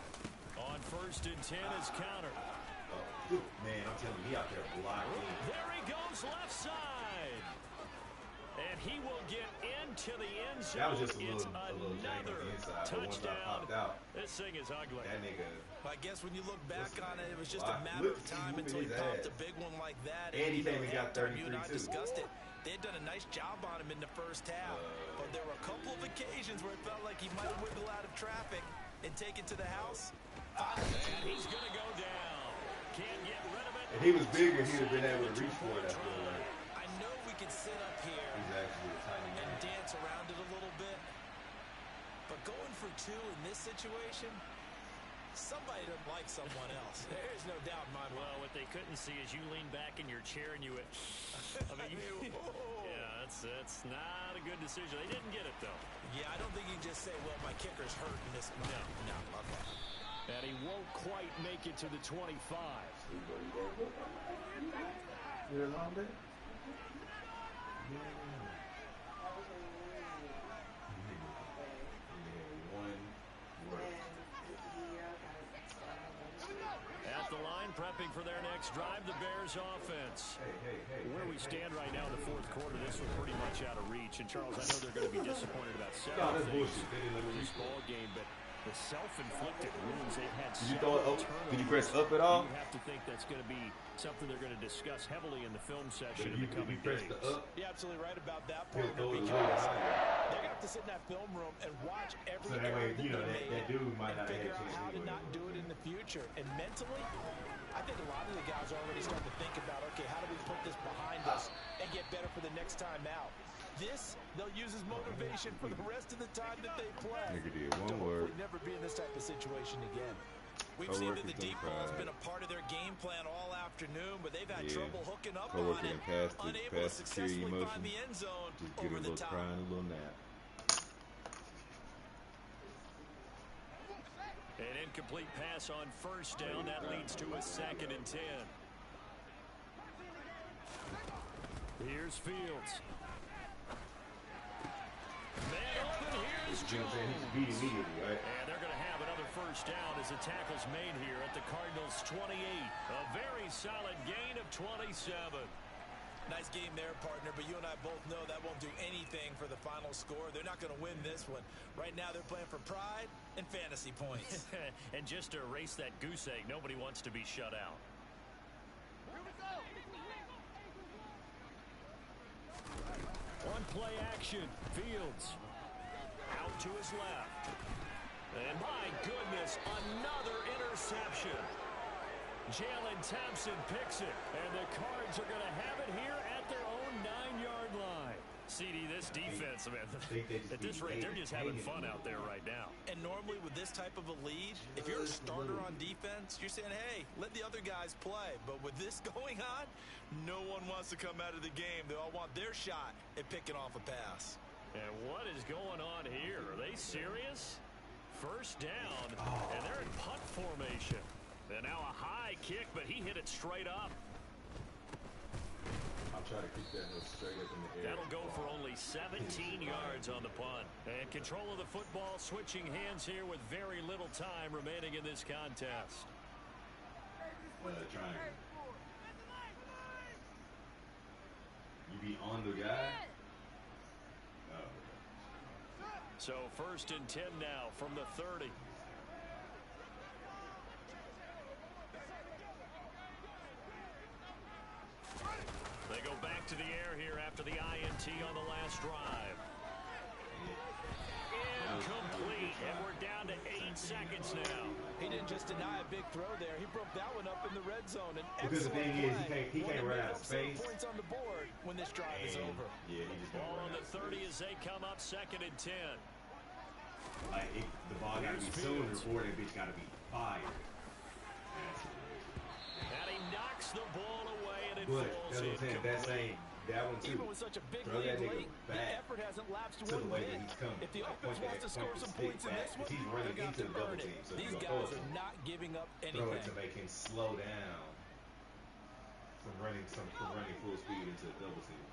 On 1st and 10 is counter. Oh, man, I'm telling you, he out there blocking. There he goes left side. And he will get to the end zone. That was just a It's little jank on the inside. But once I touchdown. popped out, This thing is ugly. that nigga. I guess when you look back on it, it was just Wow. a matter of Look, time he's until he moving popped his a big one like that. And he you know, came and got after you and 33 I too. discussed it, they had done a nice job on him in the first half. But there were a couple of occasions where it felt like he might wiggle out of traffic and take it to the house. And he's going to go down. Can't get rid of it. If he was bigger, he'd have been able to reach for it, I feel like. I know we could sit up here He's actually a tiny and man. dance around it a little bit. But going for two in this situation, somebody doesn't like someone else. There's no doubt in my mind. Well, what they couldn't see is you lean back in your chair and you went, I mean, yeah, that's not a good decision. They didn't get it, though. Yeah, I don't think you can just say, well, my kicker's hurt in this. No. Okay. And he won't quite make it to the 25. You're a long day? At the line, prepping for their next drive, the Bears offense. Where we stand right now in the fourth quarter, this was pretty much out of reach. And, Charles, I know they're going to be disappointed about several things in this ball game, but the self-inflicted wounds they've had. Did you throw it up? Did you press up at all? You have to think that's going to be something they're going to discuss heavily in the film session Did in the coming you press days. the up? You're absolutely right about that He'll part. throw it a Because little higher. they're going to have to sit in that film room and watch every So that way, error you know, they that made dude might and not have figure had a out chance how to anyway. not do it in the future. And mentally, I think a lot of the guys are already starting to think about, okay, how do we put this behind us and get better for the next time out? This, they'll use as motivation for the rest of the time that they play. Nigga did one to word. hopefully never be in this type of situation again. We've Coworker seen that the deep can ball has cry. been a part of their game plan all afternoon, but they've had Yeah. trouble hooking up Coworker on it, can pass the unable to security successfully motion. find the end zone Just get a over the little top. cry and a little nap. An incomplete pass on first down. That leads to a 2nd and 10. Here's Fields. Man open, here's You know what I'm saying? He's Jones. beat immediately, right? And they're going to have another first down as the tackle's made here at the Cardinals' 28. A very solid gain of 27. Nice game there, partner, but you and I both know that won't do anything for the final score. They're not going to win this one. Right now, they're playing for pride and fantasy points. And just to erase that goose egg, nobody wants to be shut out. On play action, Fields out to his left. And my goodness, another interception. Jalen Thompson picks it, and the Cards are going to have it here at their own 9-yard line. CD, this defense, man, at this rate, they're just having fun out there right now. And normally with this type of a lead, if you're a starter on defense, you're saying, hey, let the other guys play. But with this going on, no one wants to come out of the game. They all want their shot at picking off a pass. And what is going on here? Are they serious? First down, and they're in punt formation. And now a high kick, but he hit it straight up. I'll try to keep that straight up in the air. That'll go for only 17 yards on the punt. And control of the football, switching hands here with very little time remaining in this contest. Triangle. You be on the guy? Oh, okay. So 1st and 10 now from the 30. They go back to the air here after the INT on the last drive. Incomplete, and we're down to 8 seconds now. He didn't just deny a big throw there. He broke that one up in the red zone. An Because the thing is, he can't run out of space. Points on the board when this drive is over. Yeah, he just Ball don't on run the out of 30 space. as they come up 2nd and 10. Like, the ball got to be sooner or that bitch got to be fired. And he knocks the ball away, and it But falls that's what I'm saying. That incomplete. that one too. Even with such a big Throw lead that nigga late, the back effort hasn't lapsed to the one way bit. that he's coming. If the Like, offense wants to score some points in this one, he's running they're going into to the double earn it. team. So These he's guys gonna are not giving up throw it anything. to make him slow down from running full speed into a double team.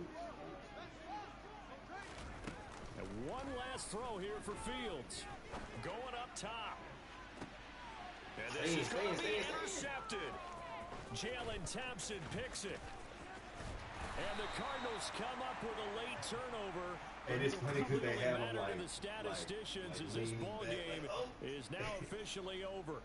Oops. And one last throw here for Fields. Going up top. And this is going to be intercepted. Jalen Thompson picks it. And the Cardinals come up with a late turnover. And it's funny because they have them like, the statisticians as this ball game is now officially over.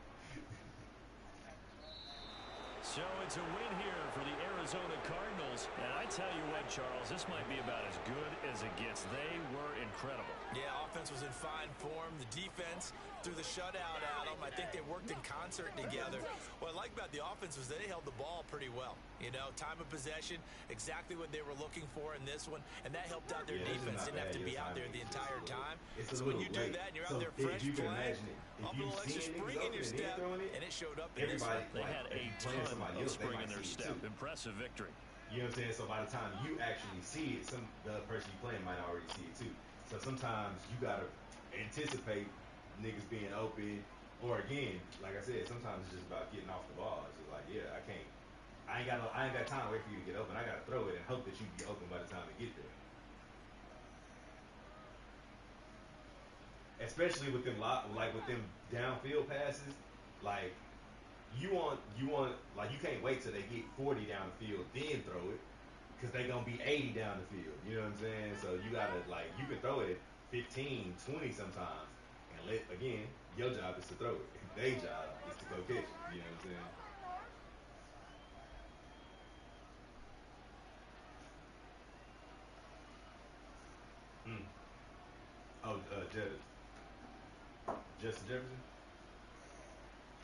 So it's a win here for the Arizona Cardinals. And I tell you what, Charles, this might be about as good as it gets. They were incredible. Yeah, offense was in fine form. The defense threw the shutout at them. I think they worked in concert together. What I like about the offense was they held the ball pretty well. You know, time of possession, exactly what they were looking for in this one, and that helped out their defense. Didn't have to be out there the entire time. So when you do that and you're out there fresh playing, up a little extra spring in your step, and it showed up in this one. They had a ton of spring in their step. Impressive victory. You know what I'm saying? So by the time you actually see it, the person you playing might already see it too. So sometimes you gotta anticipate niggas being open, or again, like I said, sometimes it's just about getting off the ball. It's just like, yeah, I ain't got time to wait for you to get open. I gotta throw it and hope that you be open by the time we get there. Especially with them with them downfield passes, like you want like you can't wait till they get 40 down the field then throw it, because they gonna be 80 down the field. You know what I'm saying? So you gotta, like, you can throw it at 15, 20 sometimes, and again, your job is to throw it. Their job is to go catch it. You know what I'm saying? Oh, Justin Jefferson.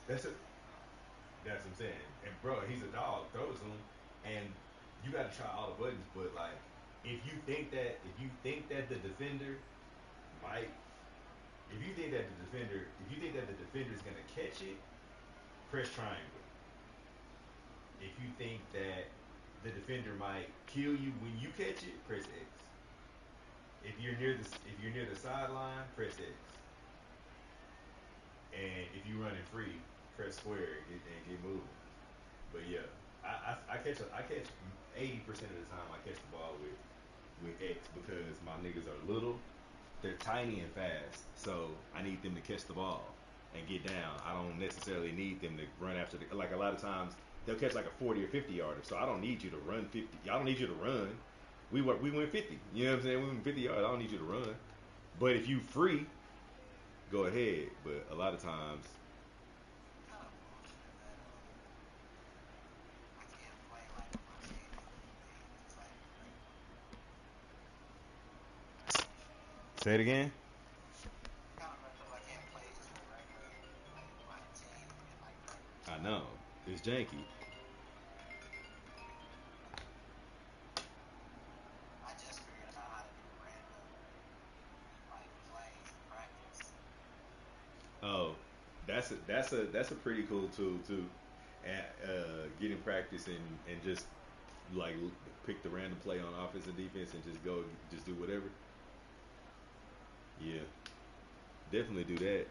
That's it. That's what I'm saying. And bro, he's a dog. Throw it to him, and you got to try all the buttons. But like, if you think that the defender might, if you think that the defender is gonna catch it, press triangle. If you think that the defender might kill you when you catch it, press X. If you're near the sideline, press X. And if you're running free, press square and get moving. But yeah, I catch 80% of the time I catch the ball with X, because my niggas are little, they're tiny and fast, so I need them to catch the ball and get down. I don't necessarily need them to run after like a lot of times they'll catch like a 40 or 50 yarder, so I don't need you to run 50. I don't need you to run. We went 50. You know what I'm saying? We went 50 yards. I don't need you to run. But if you free, go ahead. But a lot of times, say it again. I know. It's janky. Oh, that's a pretty cool tool too. At getting practice and just like pick the random play on offense and defense and just do whatever. Yeah, definitely do that.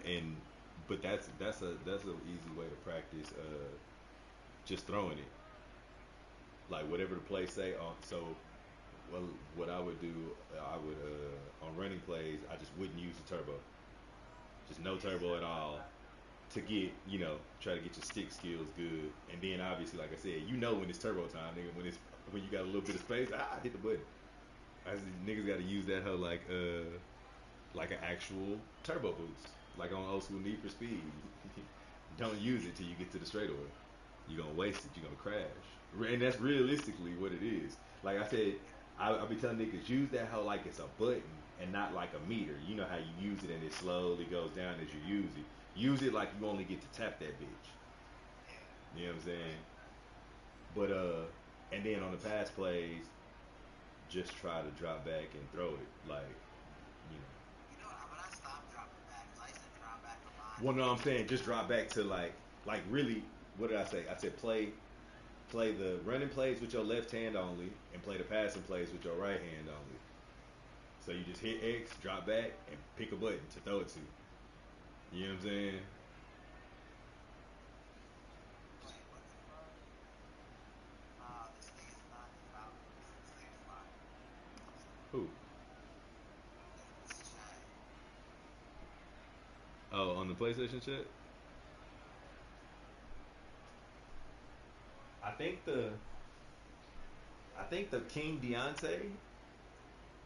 But that's a easy way to practice just throwing it, like whatever the play say on. So well, what I would do, I would on running plays, I just wouldn't use the turbo, just no turbo at all, to get, try to get your stick skills good. And then obviously, like I said, when it's turbo time, nigga, when you got a little bit of space, hit the button. Niggas got to use that hoe like an actual turbo boost, like on old school Need for Speed. Don't use it till you get to the straightaway. You're gonna waste it. You're gonna crash. And that's realistically what it is. Like I said, I'll be telling niggas, use that hoe like it's a button and not like a meter. You know how you use it and it slowly goes down as you use it. Use it like you only get to tap that bitch. You know what I'm saying? But and then on the pass plays, just try to drop back and throw it. Like, When I stopped dropping back, I used to drop back a lot. Well, no, I'm saying just drop back to like really. What did I say? I said play the running plays with your left hand only, and play the passing plays with your right hand only. So you just hit X, drop back, and pick a button to throw it to. You know what I'm saying? This thing is not about Who? Oh, on the PlayStation shit? I I think the King Deontay.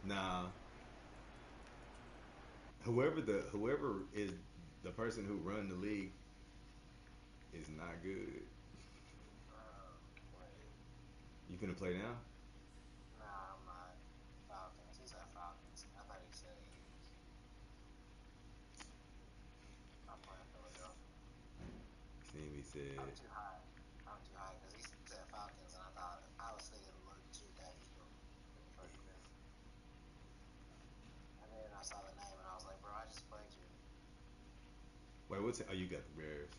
Nah, whoever is the person who run the league is not good. Wait. You finna play now? Nah, I'm not. Falcons. He said Falcons. I thought he said Eagles. I'm playing Philadelphia. See, he said. I'm too high. I'm too high because he said Falcons, and I was thinking legit that Eagles in the first minute. And then I saw the name, and I was like, bro, I just played you. Wait, what's it? Oh, you got the Bears.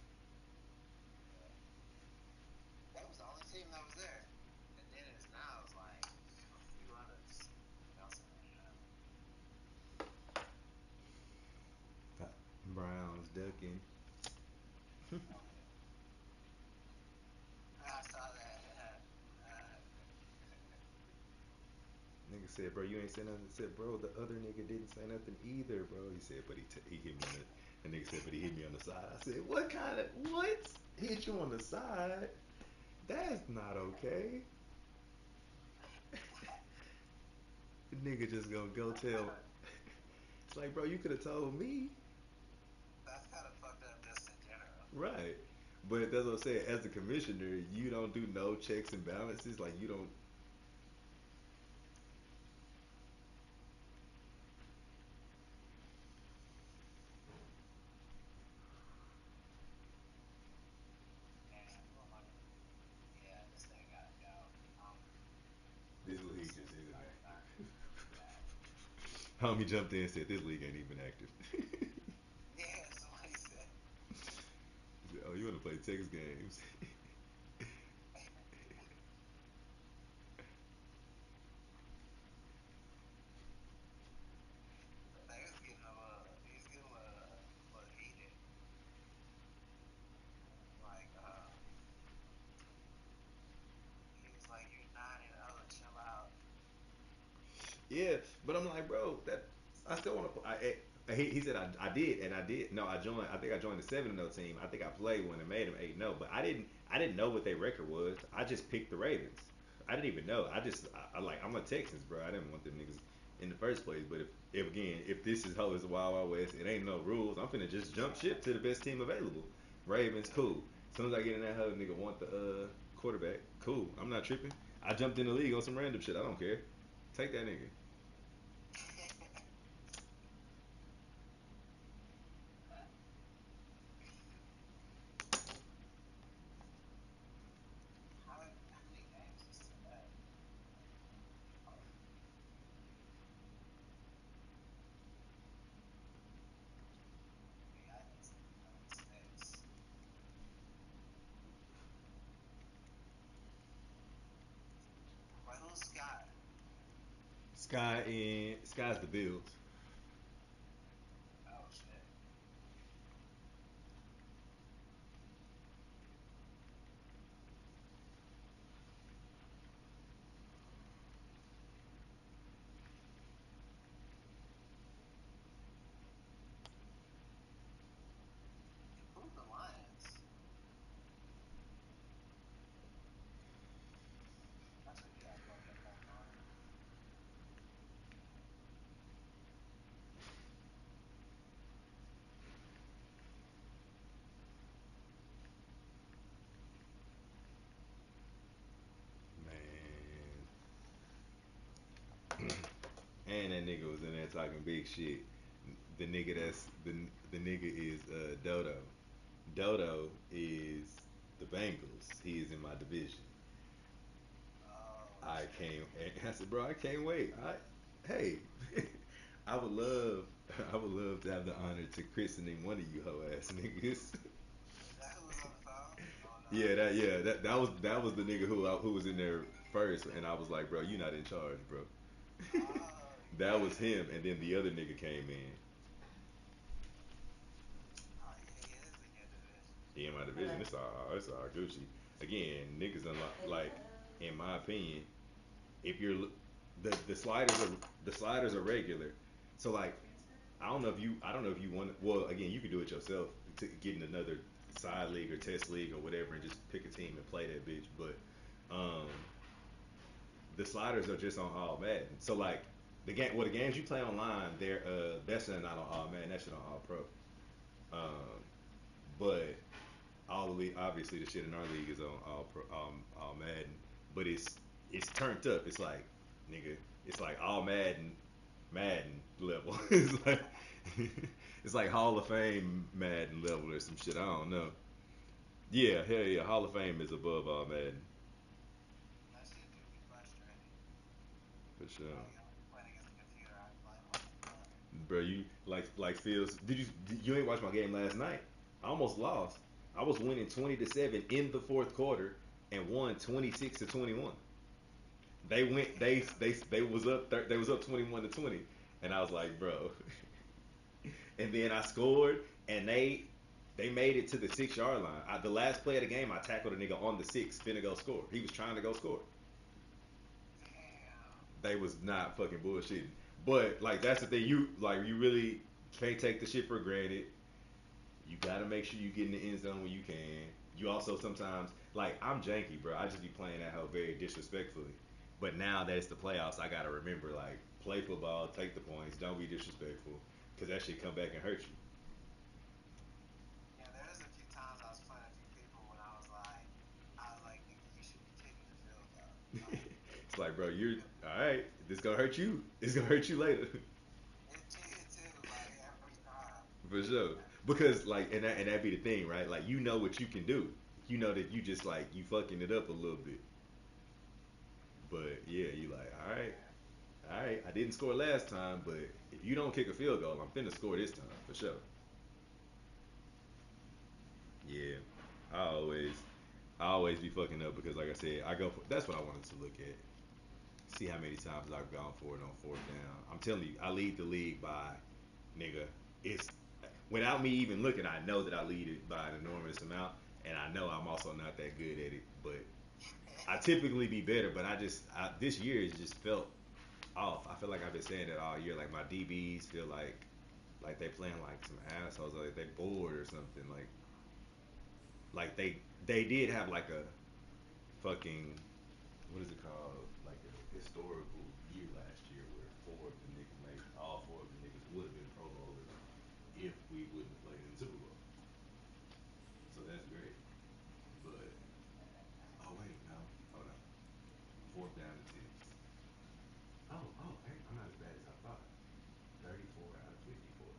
That was the only team that was there. And then it's now it's like a few others bouncing around. Browns ducking. I saw that. Nigga said, bro, you ain't say nothing. I said, bro, the other nigga didn't say nothing either, bro. He said, but he hit me on the. The nigga said, but he hit me on the side. I said, what kind of what? He hit you on the side? That's not okay. The nigga just gonna go tell. It's like, bro, you could have told me. That's kind of fucked up just in general. Right. But that's what I'm saying. As the commissioner, you don't do no checks and balances. Like you don't. And what am I gonna do? Yeah, this thing gotta go. This league This just is isn't like active. not bad. Homie jumped in and said this league ain't even active. Yeah, somebody said. He said, oh, you want to play text games? They was getting he's getting a little heated. Like, he was like, you're 9-0, chill out. Yeah, but I'm like, bro, that I still want to. He said I did, and I did. No, I joined. I think I joined the 7-0 team. I think I played when it made them 8-0, but I didn't know what their record was. I just picked the Ravens. I didn't even know. I like I'm a Texans, bro. I didn't want them niggas in the first place. But if again, if this is how it's the Wild Wild West, it ain't no rules. I'm finna just jump ship to the best team available. Ravens, cool. As soon as I get in that hole, nigga want the quarterback, cool. I'm not tripping. I jumped in the league on some random shit. I don't care. Take that nigga. How many games is today? Yeah, I think it's like 6. Wait, who's Scott? Sky's the Bills. Oh, shit. Who's the Lions? That's what you act like that line. Man. And that nigga was in there talking big shit. The nigga is Dodo. Dodo is the Bengals. He is in my division. Oh, I shit. came and I said, bro, I can't wait. Hey, I would love I would love to have the honor to christening one of you hoe ass niggas. Is that who was on the phone? Oh, no. That was the nigga who was in there first, and I was like, bro, you not in charge, bro. Oh, That was yeah. him, and then the other nigga came in. Oh, yeah, he is in your division. Yeah, in my division, it's all Gucci. Again, niggas like, in my opinion, if you're the sliders are regular. So like, I don't know if you want. Well, again, you could do it yourself to get in another side league or test league or whatever, and just pick a team and play that bitch. But um, the sliders are just on all Madden. So like the games you play online, they're that's not on all Madden. That shit on all Pro. Um, but all the league, obviously the shit in our league is on all Madden. But it's turned up. It's like nigga, it's like all Madden level. It's like it's like Hall of Fame Madden level or some shit. I don't know. Yeah, hell yeah. Hall of Fame is above all Madden That shit do be frustrating. for sure. Like, I'm playing against the computer, I'm like, what the fuck? Bro, you like Fields. You ain't watch my game last night? I almost lost. I was winning 20-7 in the fourth quarter and won 26-21. They was up they was up 21-20, and I was like, bro. And then I scored, and they made it to the 6 yard line. The last play of the game, I tackled a nigga on the six, finna go score. He was trying to go score. Damn. They was not fucking bullshitting. But like that's the thing, you really can't take the shit for granted. You gotta make sure you get in the end zone when you can. You also sometimes like I'm janky, bro. I just be playing that hoe very disrespectfully. But now that it's the playoffs, I gotta remember like play football, take the points, don't be disrespectful, cause that shit come back and hurt Yeah, there's a few times I was playing a few people when I was like, nigga, you should be kicking the field goal. you. Like, It's like, bro, you're all right. This gonna hurt you. It's gonna hurt you later, it cheated too, like every time. for sure. Because like, and that be the thing, right? Like, you know what you can do. You know that you just like you fucking it up a little bit. But yeah, you like, all right. I didn't score last time, but if you don't kick a field goal, I'm finna score this time for sure. Yeah, I always, I always be fucking up because, like I said, I go. For, that's what I wanted to look at. See how many times I've gone for it on fourth down. I'm telling you, I lead the league by, nigga. It's without me even looking, I know that I lead it by an enormous amount, and I know I'm also not that good at it. But I typically be better. But this year has just felt off. I feel like I've been saying that all year. Like my DBs feel like they playing like some assholes. Like they bored or something. Like they did have like a fucking what is it called? Like a historical year last year where four of the niggas made all four of the niggas would have been Pro Bowlers if we wouldn't have played in the Super Bowl. So that's great. But oh wait, no, hold on. Fourth down and 10. Hey, I'm not as bad as I thought. 34 out of 54.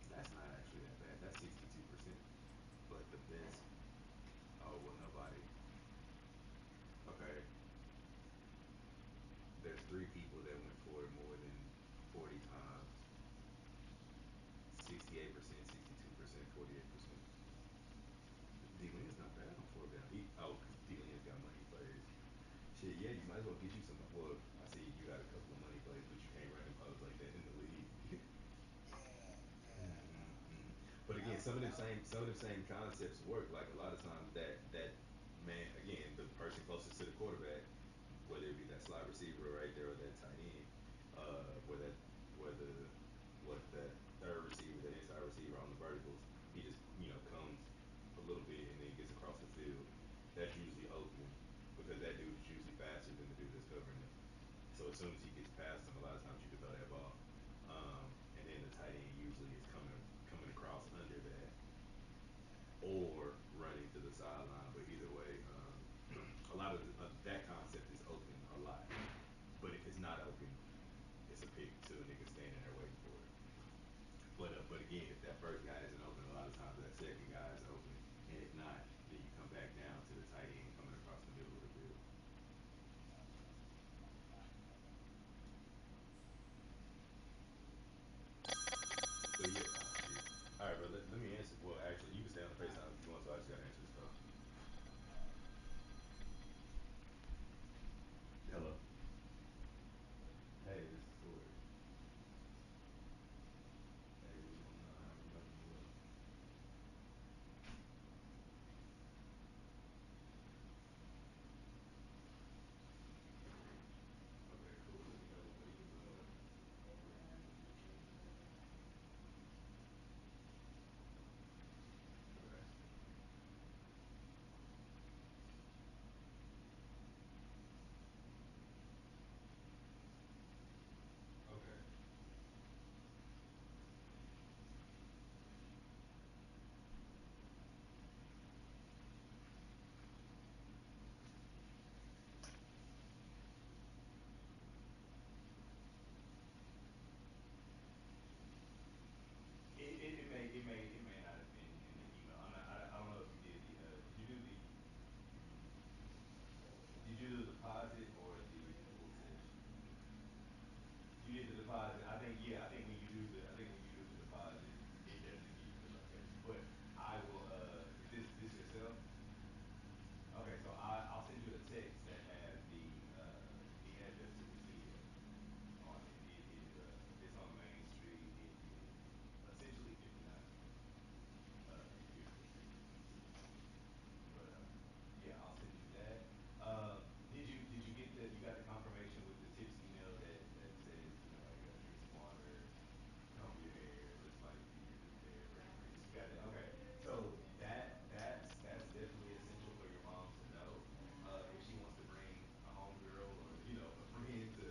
That's not actually that bad. That's 62%. But the best. Oh well, nobody. Okay, there's three people that went for it more than 40 times. 68%, 62%, 48%. D-Lin's not bad on fourth down. Because D-Lin's got money players. Shit, yeah, you might as well get you some. Well, I see you got a couple of money plays, but you can't run them hoes like that in the league. Yeah, yeah. Mm-mm-mm. But again, some of them same concepts work. Like a lot of times that man, again, the person closest to the quarterback, whether it be that slot receiver right there or that tight end, where that where the what that third receiver, that inside receiver on the verticals, he just comes a little bit and then gets across the field. That's usually open because that dude is usually faster than the dude that's covering him. So as soon as he gets past him, a lot of times you can throw that ball. And then the tight end usually is coming across under that or running to the sideline. But either way, a lot of that concept is open a lot. But if it's not open, it's a pick to a nigga standing there waiting for it. But again, if that first guy isn't open, a lot of times that second guy is open. And if not, then you come back down to the tight end coming across the middle of the field. But yeah, oh shit. All right, bro. Let me answer. Well, actually, you can stay on the FaceTime if you want to. I just gotta answer this call. deposit. I think yeah. I think when you do the deposit, it definitely gives you the location. But I will. Is this yourself? Okay, so I'll send you a text that has the address to the studio on it. It is it's on Main Street. It is essentially 59th Street. Beautiful city, beautiful city. But yeah, I'll send you that. Did you get the you got the confirmation with the tips email that says drink some water, comb your hair, looks like you're just there for the drinks. You got it. Okay. So that's definitely essential for your mom to know. If she wants to bring a homegirl or a friend to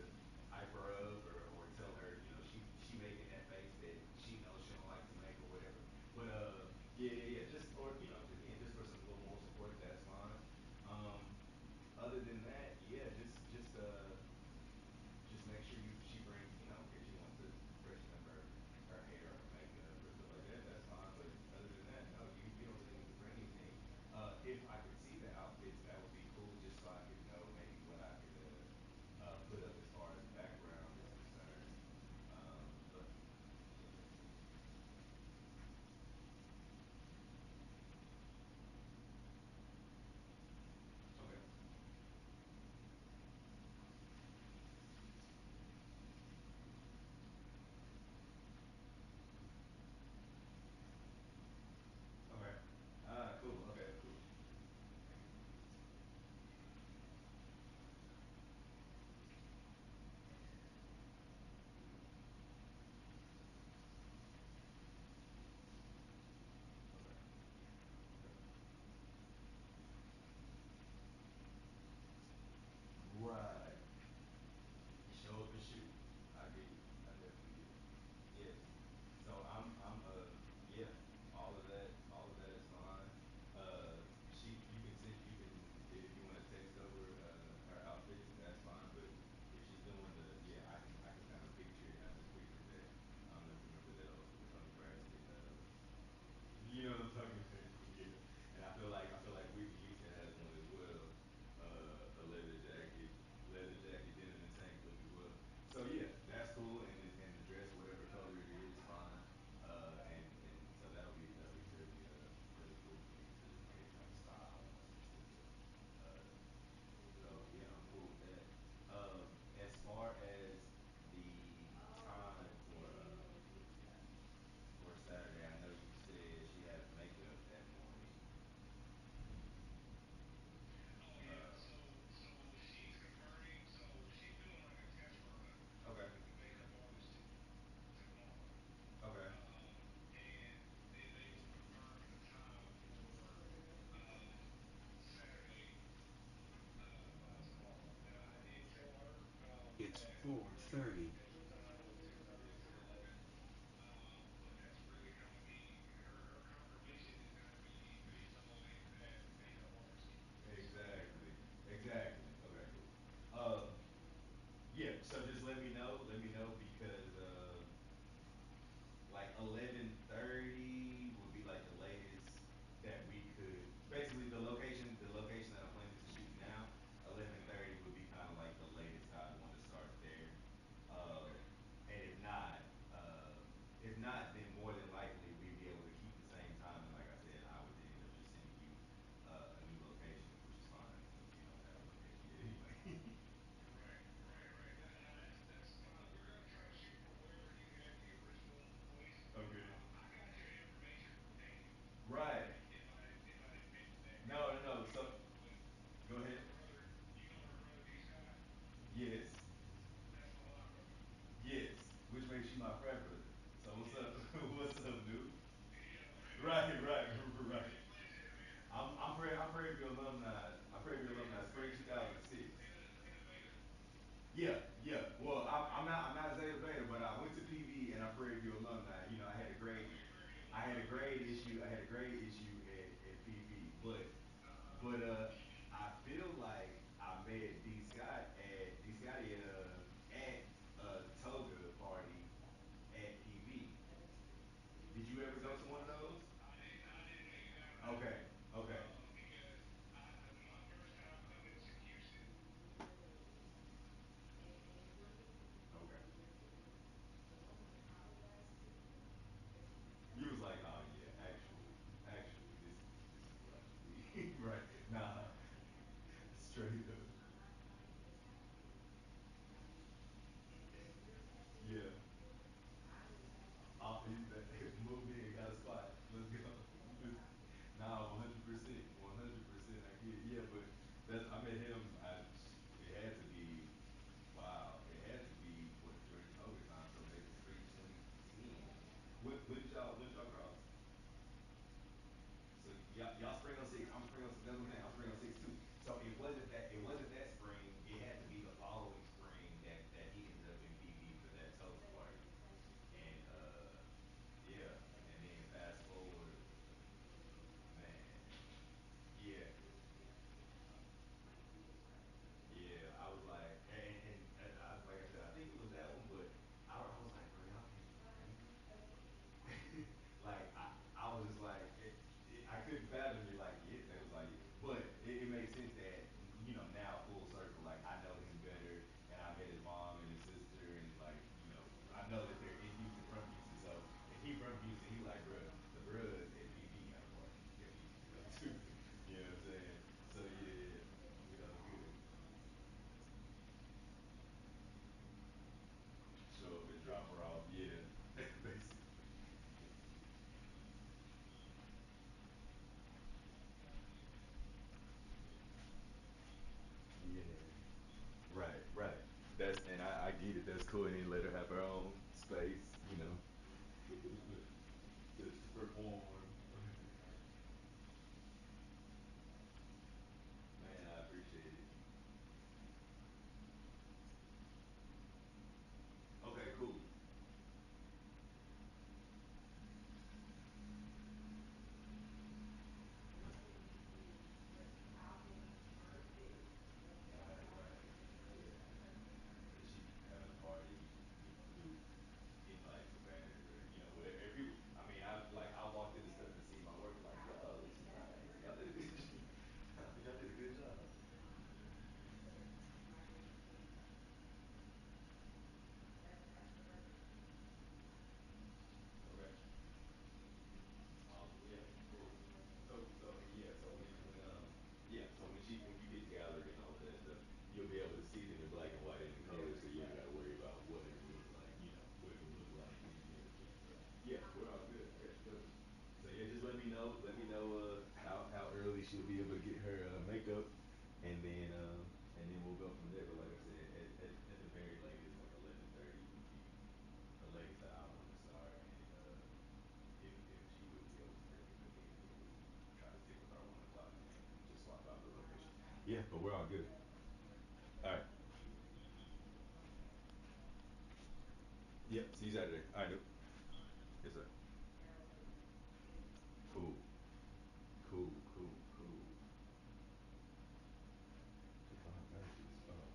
hype her up or tell her she making that face that she knows she don't like to make or whatever. But yeah yeah yeah just or again just for some little moral support that's fine. Um, Other than that yeah just make sure she brings, if she wants to freshen up her hair or her makeup or stuff like that, that's fine. But other than that, no, you don't really need to bring anything. If I could see the outfits, that would be cool, just so I could know maybe what I could put up as far as background is concerned. But yeah, okay, okay, cool, okay, cool. Okay, okay. Right. Show up and shoot. I get it. I definitely get it. Yes. So I'm yeah, all of that is fine. You can send you can if you want to text over her outfits, that's fine. But if she's doing the yeah, I can kind of picture it. I just pictured that. I don't know if you remember that old school Tony Braxton. You know what I'm talking about? Yeah. And I feel like Whitney Houston has one as well. A leather jacket, denim and tank look as well. So yeah, that's cool. And the dress, whatever color it is, fine. And so that'll be really really cool for me to maybe have a style more specific. Uh, so yeah, I'm cool with that. As far as the time for Saturday, I know you said she has makeup that morning. Uh, okay. Okay. It's 4:30. Exactly. Exactly. Okay, cool. Yeah, so just let me know. Let me know because like 11:30 would be like the latest that we could. Basically, the location that I'm planning to shoot now, 11:30 would be kind of like the latest I'd want to start there. Uh, and if not, then more than likely we'd be able to keep the same time. And like I said, I would end up just sending you a new location, which is fine because you don't have a location yet anyway. Okay. Right. No, no, no. So go ahead. Yes. Yes. Which makes you my frat brother. So what's up? What's up, dude? Right, right, right. I'm Prairie View alumni. I'm Prairie View alumni. Spring 2006. Yeah, yeah. Well, I'm not Zeta Beta, but I went to PV and I'm Prairie View alumni. I had a grade issue at PV, but I feel like I met D Scotty at Toga party at PV. Did you ever go to one of those? Okay, okay, okay. Y'all spring on six. I'm spring on. That's what I'm saying. I'm spring on six too. So it wasn't that spring. It had to be the following spring that he ended up in PV for that toast party. And yeah. And then fast forward, man. Yeah. Yeah, I was like, and I, like I said, I think it was that one, but I was like, bro, y'all can't just bring me. Like I was just like, I couldn't fathom it. Like, yeah, they was like, but it makes sense that now full circle. Like I know him better, and I met his mom and his sister, and like I know that they're in Houston from Houston. So if he from Houston, he like, bro, the bruhs at PV got a party. Y'all need to come to. You know what I'm saying? So yeah, we all good. Show up and drop her off. Yeah, basically. Yeah. Right, right. That's and I get it. That's cool. And then let her have her own space, to perform. Man, I appreciate it. Okay, cool. Right, right. Yeah. And she having a party, eating food, invites the manager, whatever. I mean, I walked into stuff and see my work like, yo, this is nice. Y'all did a good, y'all did a good job. Okay. Awesome. Yeah. Cool. So when you get gathered and all of that stuff, you'll be able to see them in black and white and in color, so you ain't got to worry about what it would look like, what it would look like and everything. So yeah, we're all good. I got you covered. So yeah, just let me know. Let me know how early she'll be able to get her makeup, and then we'll go from there. But like I said, at the very latest, like 11:30 would be the latest that I want to start, and if she would be able to make it, then we'll try to stick with our 1 o'clock and just swap out the location. Yeah, but we're all good. All right. Yep. See you Saturday. All right, dude. Yes, sir. Cool. Cool. Cool. Cool. Five matches. Oh.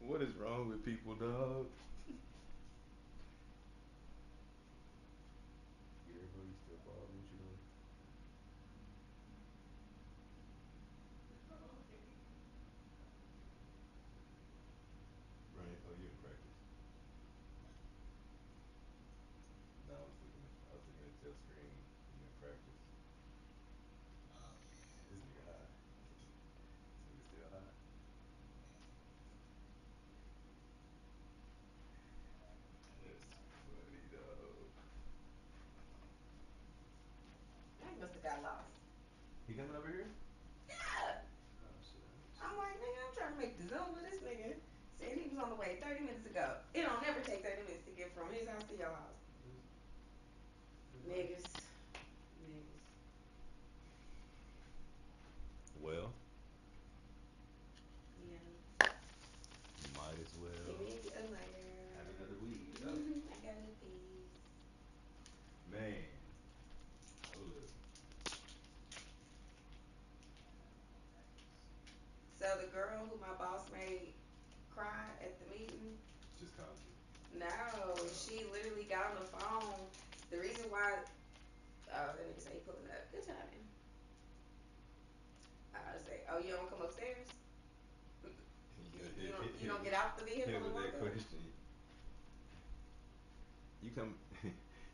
What is wrong with people, dog? Yeah, bro, you still balling? What you doing? Right? Oh, you in practice? No, I was looking at your screen. You in practice? This nigga high. This nigga still high. That's funny, dog. I must have got lost. He coming over here? Yeah. Oh shit, I missed I'm you. like, nigga, I'm trying to make the Zoom with this nigga. Said he was on the way 30 minutes ago. It don't never take 30 minutes to get from his house to your house. Niggas. Niggas. Well, Yeah. might as well Give me a lighter. have another weed. Oh. I got a piece. Man, hold up. So the girl who my boss made cry at the meeting, Just called you. no, she literally got on the phone. The reason why, oh, that nigga say he pulling up. Good timing. I say, oh, you don't come upstairs? You don't get out the vehicle and with walk that up? question. You come,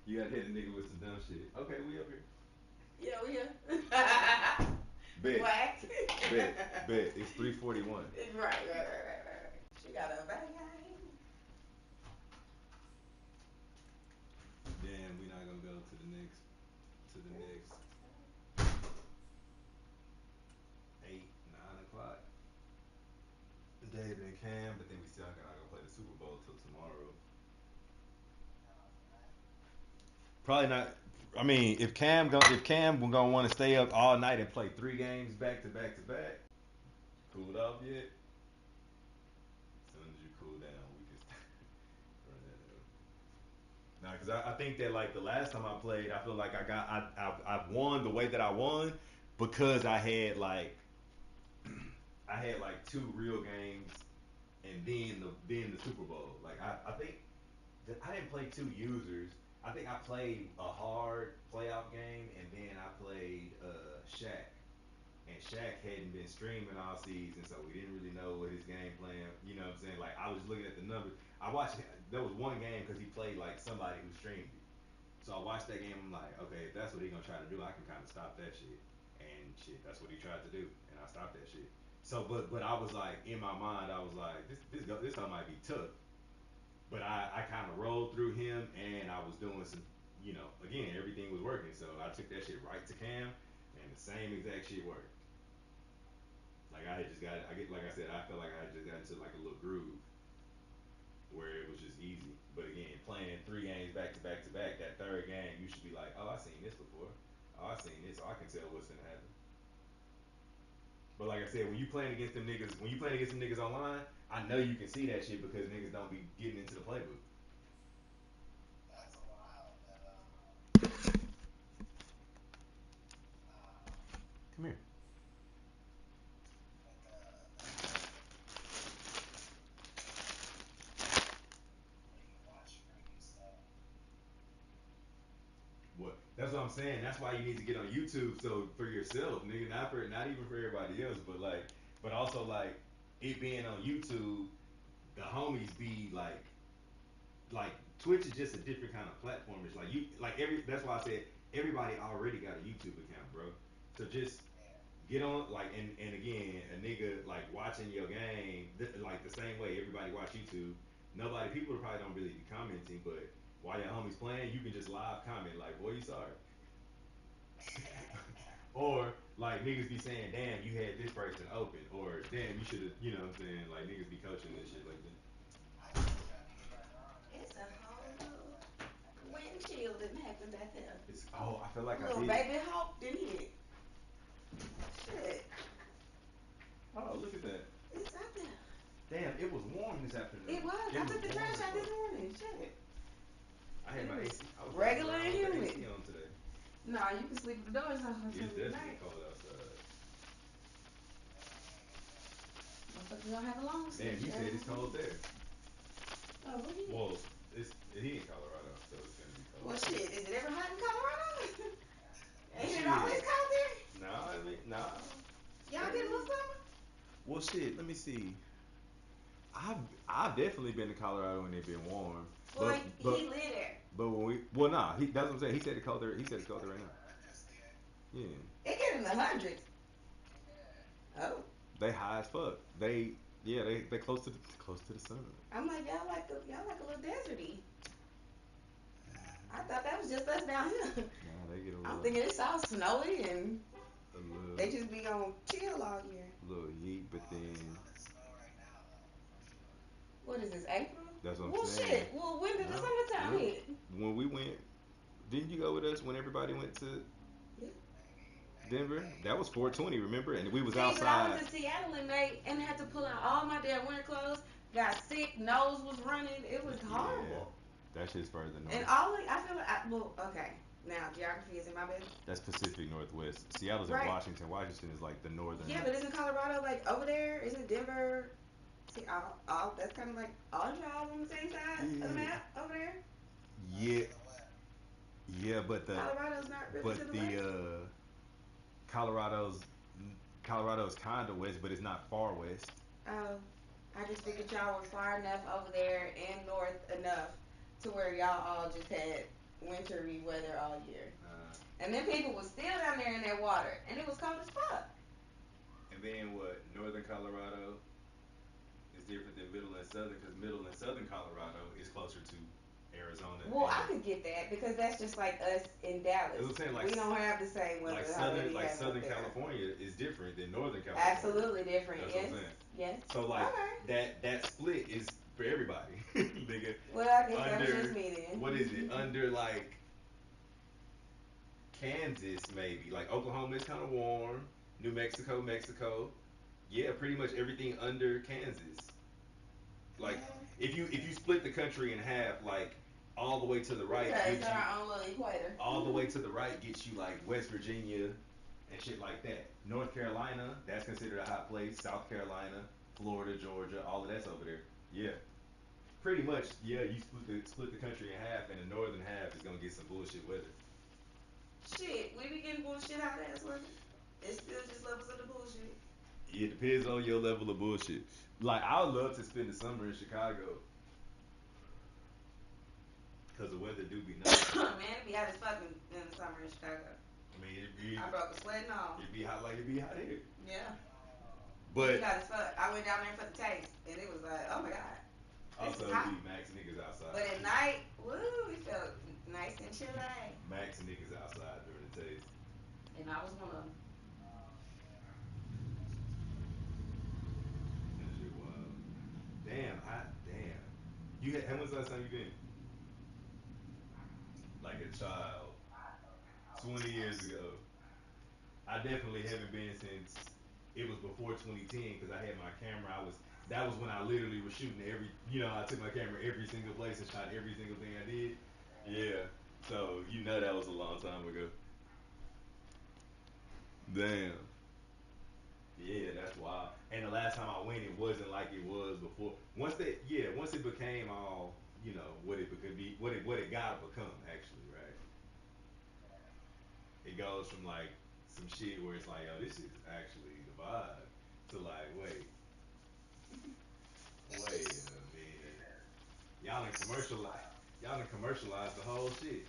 you gotta hit a nigga with some dumb shit. Okay, we up here. Yeah, we here. Bet. Whack. Bet. It's 3:41. Right. She got a bang. Damn, we not gonna go to the next 8, 9 o'clock. David and Cam, but then we still not gonna play the Super Bowl till tomorrow. Probably not. I mean, if Cam gonna want to stay up all night and play 3 games back to back to back, cooled off yet? As soon as you cool down, we can run that up. Nah, because I think that like the last time I played, I feel like I've won the way that I won because I had like 2 real games and then the Super Bowl. Like I think I didn't play 2 users. I think I played a hard playoff game and then I played Shaq. And Shaq hadn't been streaming all season, so we didn't really know what his game plan. You know what I'm saying? Like I was looking at the numbers. I watched. There was one game because he played like somebody who streamed it. So I watched that game. I'm like, okay, if that's what he gonna try to do, I can kind of stop that shit. And shit, that's what he tried to do, and I stopped that shit. So, but I was like, in my mind, I was like, this time might be tough. But I kind of rolled through him, and I was doing some, again, everything was working. So I took that shit right to Cam, and the same exact shit worked. Like I had just got, like I said, I felt like I had just got into like a little groove where it was just easy. But again, playing 3 games back to back to back, that third game, you should be like, oh, I seen this before. Oh, I seen this. Oh, I can tell what's gonna happen. But like I said, when you playing against them niggas online, I know you can see that shit because niggas don't be getting into the playbook. That's a while. Come here. What? That's what I'm saying. That's why you need to get on YouTube so for yourself, nigga. Not even for everybody else, but also like it being on YouTube, the homies be like Twitch is just a different kind of platform. It's like you like every that's why I said everybody already got a YouTube account, bro. So just get on like and again a nigga like watching your game like the same way everybody watch YouTube. People probably don't really be commenting, but while your homies playing, you can just live comment like, boy, you sorry. Or like niggas be saying, damn, you had this person open, or damn, you should have, you know what I'm saying? Like niggas be coaching this shit like that. It's a whole little wind chill didn't happen back there. I feel like Little baby hawk didn't hit. Shit. Oh, look at that. It's out there. Damn, it was warm this afternoon. It was. I took the trash out this morning. Shit. I had my AC. I was Regular and with the humid. AC on today. Nah, you can sleep with the doors off until It's definitely night. cold outside. Motherfuckers gonna have a long Damn, sleeve you shirt. said it's cold there. Oh, what he? Well, he in Colorado, so it's gonna be cold. Well, shit, is it ever hot in Colorado? Ain't Shit. it always cold there? Nah, I mean, nah. Y'all get a little summer? Well, shit. Let me see. I've definitely been to Colorado when it's been warm. Well, but he live there. but when that's what I'm saying. He said it's colder. He said it's colder right now. Yeah. It get in the hundreds. Oh. They high as fuck. They close to the sun. I'm like y'all like a little deserty. I thought that was just us down here. Nah, they get a little. I'm thinking it's all snowy and a little, they just be on chill all year. Little heat, but then. What is this, April? That's what I'm well, saying. Shit. Well, when did the summertime hit? When we went, didn't you go with us when everybody went to Denver? That was 420, remember? And we was outside. But I was in Seattle in May and had to pull out all my damn winter clothes. Got sick, nose was running. It was horrible. Yeah, that shit's further north. And all I feel like, okay. Now, geography is in my business. That's Pacific Northwest. Seattle's in Washington. Washington is like the northern. Yeah, but isn't Colorado like over there? Isn't Denver? See, all that's kind of like all y'all on the same side of the map over there. Yeah, but Colorado's not really to the west. Colorado's kind of west, but it's not far west. Oh, I just figured y'all were far enough over there and north enough to where y'all all just had wintry weather all year. And then people was still down there in that water, and it was cold as fuck. And then what? Northern Colorado is different than middle and southern, because middle and southern Colorado is closer to Arizona. Well, I could get that because that's just like us in Dallas. Saying, like, we don't have the same weather. Like Southern California is different than Northern California. Absolutely different. That's yes. What I'm saying. Yes. So like that split is for everybody, nigga. Well, I guess that was just me then. What is it? Under like Kansas, maybe. Like Oklahoma is kind of warm. New Mexico, Mexico. Yeah, pretty much everything under Kansas. Like if you split the country in half, like all the way to the right, it's our own little equator. All the way to the right gets you like West Virginia and shit like that. North Carolina, that's considered a hot place. South Carolina, Florida, Georgia, all of that's over there. Yeah. Pretty much, yeah, you split the country in half, and the northern half is gonna get some bullshit weather. Shit, we be getting bullshit hot ass weather. It's still just levels of the bullshit. It depends on your level of bullshit. Like, I would love to spend the summer in Chicago. Because the weather do be nice. Man, it be hot as fuck in the summer in Chicago. I mean, I broke a sweat and all. It'd be hot like it'd be hot here. Yeah. But it be hot as fuck. I went down there for the taste, and it was like, oh my god. Also, it'd be max niggas outside. But at night, woo, it felt nice and chilly. Max niggas outside during the taste. And I was one of them. That shit wild. Damn. How much last time you been? Like a child. 20 years ago. I definitely haven't been since it was before 2010 because I had my camera. That was when I literally was shooting I took my camera every single place and shot every single thing I did. Yeah. So, that was a long time ago. Damn. Yeah, that's wild. And the last time I went, it wasn't like it was before. Once it became all, what it gotta become, actually, right? It goes from like some shit where it's like, yo, this is actually the vibe, to like, wait a minute. Y'all done commercialized the whole shit.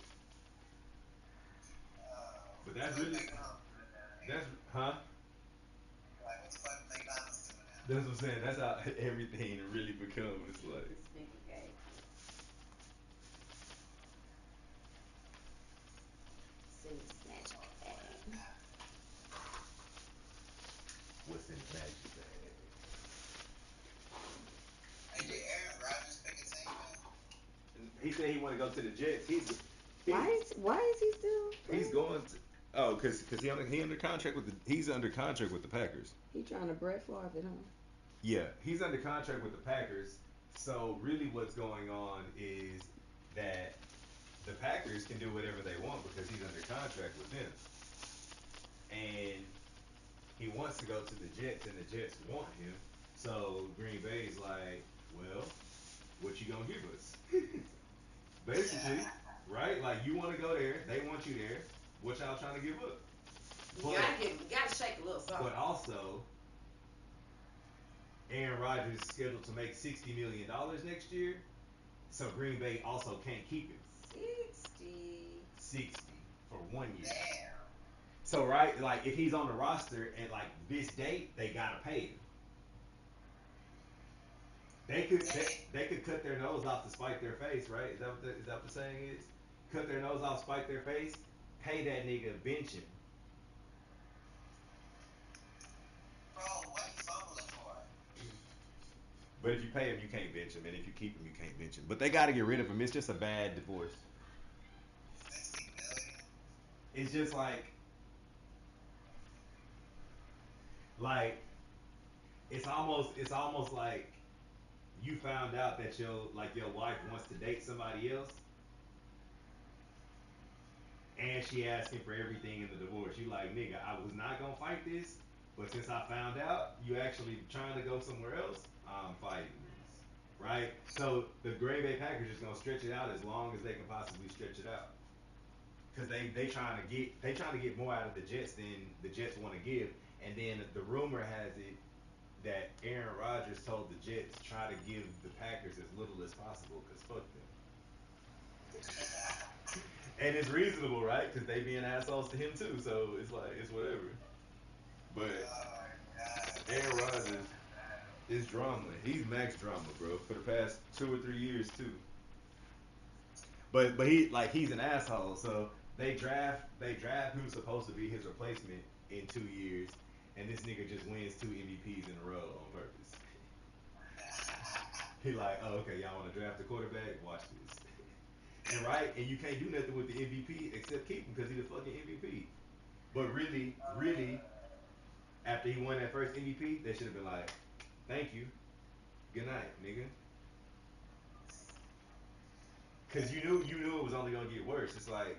But that's really, huh? That's what I'm saying. That's how everything really becomes. Like, what's in the magic bag? Hey, did Aaron Rodgers pick a team, man? He said he want to go to the Jets. Why is he still? He's going to. Oh, because he's under contract with the Packers. He trying to Brett Favre it, huh? Yeah, he's under contract with the Packers. So really, what's going on is that the Packers can do whatever they want because he's under contract with them, and he wants to go to the Jets, and the Jets want him. So Green Bay's like, well, what you gonna give us? Basically, right? Like you want to go there, they want you there. What y'all trying to give up? You gotta shake a little something. But also, Aaron Rodgers is scheduled to make $60 million next year, so Green Bay also can't keep him. 60 for 1 year. Damn. So right, like if he's on the roster at like this date, they gotta pay him. They could cut their nose off to spite their face, right? Is that what the saying is? Cut their nose off, spite their face. Pay that nigga, bench him. Bro, what you fumbling for? But if you pay him, you can't bench him, and if you keep him, you can't bench him. But they got to get rid of him. It's just a bad divorce. 60 million. It's just like it's almost like you found out that your wife wants to date somebody else, and she asking for everything in the divorce. You like, nigga, I was not gonna fight this, but since I found out you actually trying to go somewhere else, I'm fighting this, right? So the Green Bay Packers just gonna stretch it out as long as they can possibly stretch it out, because they trying to get more out of the Jets than the Jets want to give, and then the rumor has it that Aaron Rodgers told the Jets try to give the Packers as little as possible because fuck them. And it's reasonable, right? Because they being assholes to him too. So it's like it's whatever. But Aaron Rodgers is drama. He's max drama, bro. For the past 2 or 3 years too. But he's an asshole. So they draft who's supposed to be his replacement in 2 years, and this nigga just wins 2 MVPs in a row on purpose. He like, oh okay, y'all want to draft a quarterback? Watch this. And you can't do nothing with the MVP except keep him because he's the fucking MVP. But really, after he won that first MVP, they should have been like, thank you, good night, nigga. Cause you knew it was only gonna get worse. It's like,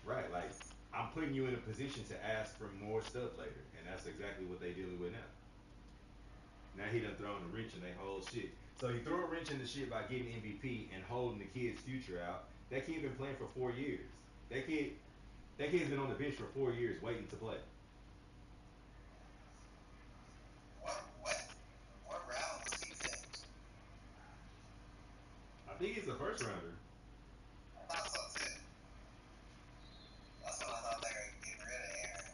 right, like I'm putting you in a position to ask for more stuff later, and that's exactly what they dealing with now. Now he done thrown a wrench in their whole shit. So he threw a wrench in the shit by getting MVP and holding the kid's future out. That kid been playing for 4 years. That kid's been on the bench for 4 years waiting to play. What round was he picked? I think he's the first rounder. I thought so too. That's when I thought they were getting rid of Aaron.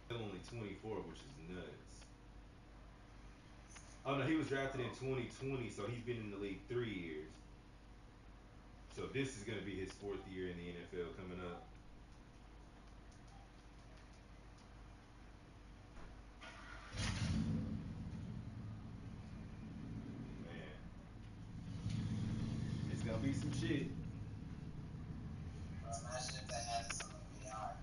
Still only 24, which is nuts. Oh no, he was drafted in 2020, so he's been in the league 3 years. So this is gonna be his fourth year in the NFL coming up. Man, it's gonna be some shit. Imagine if they had this on the VR.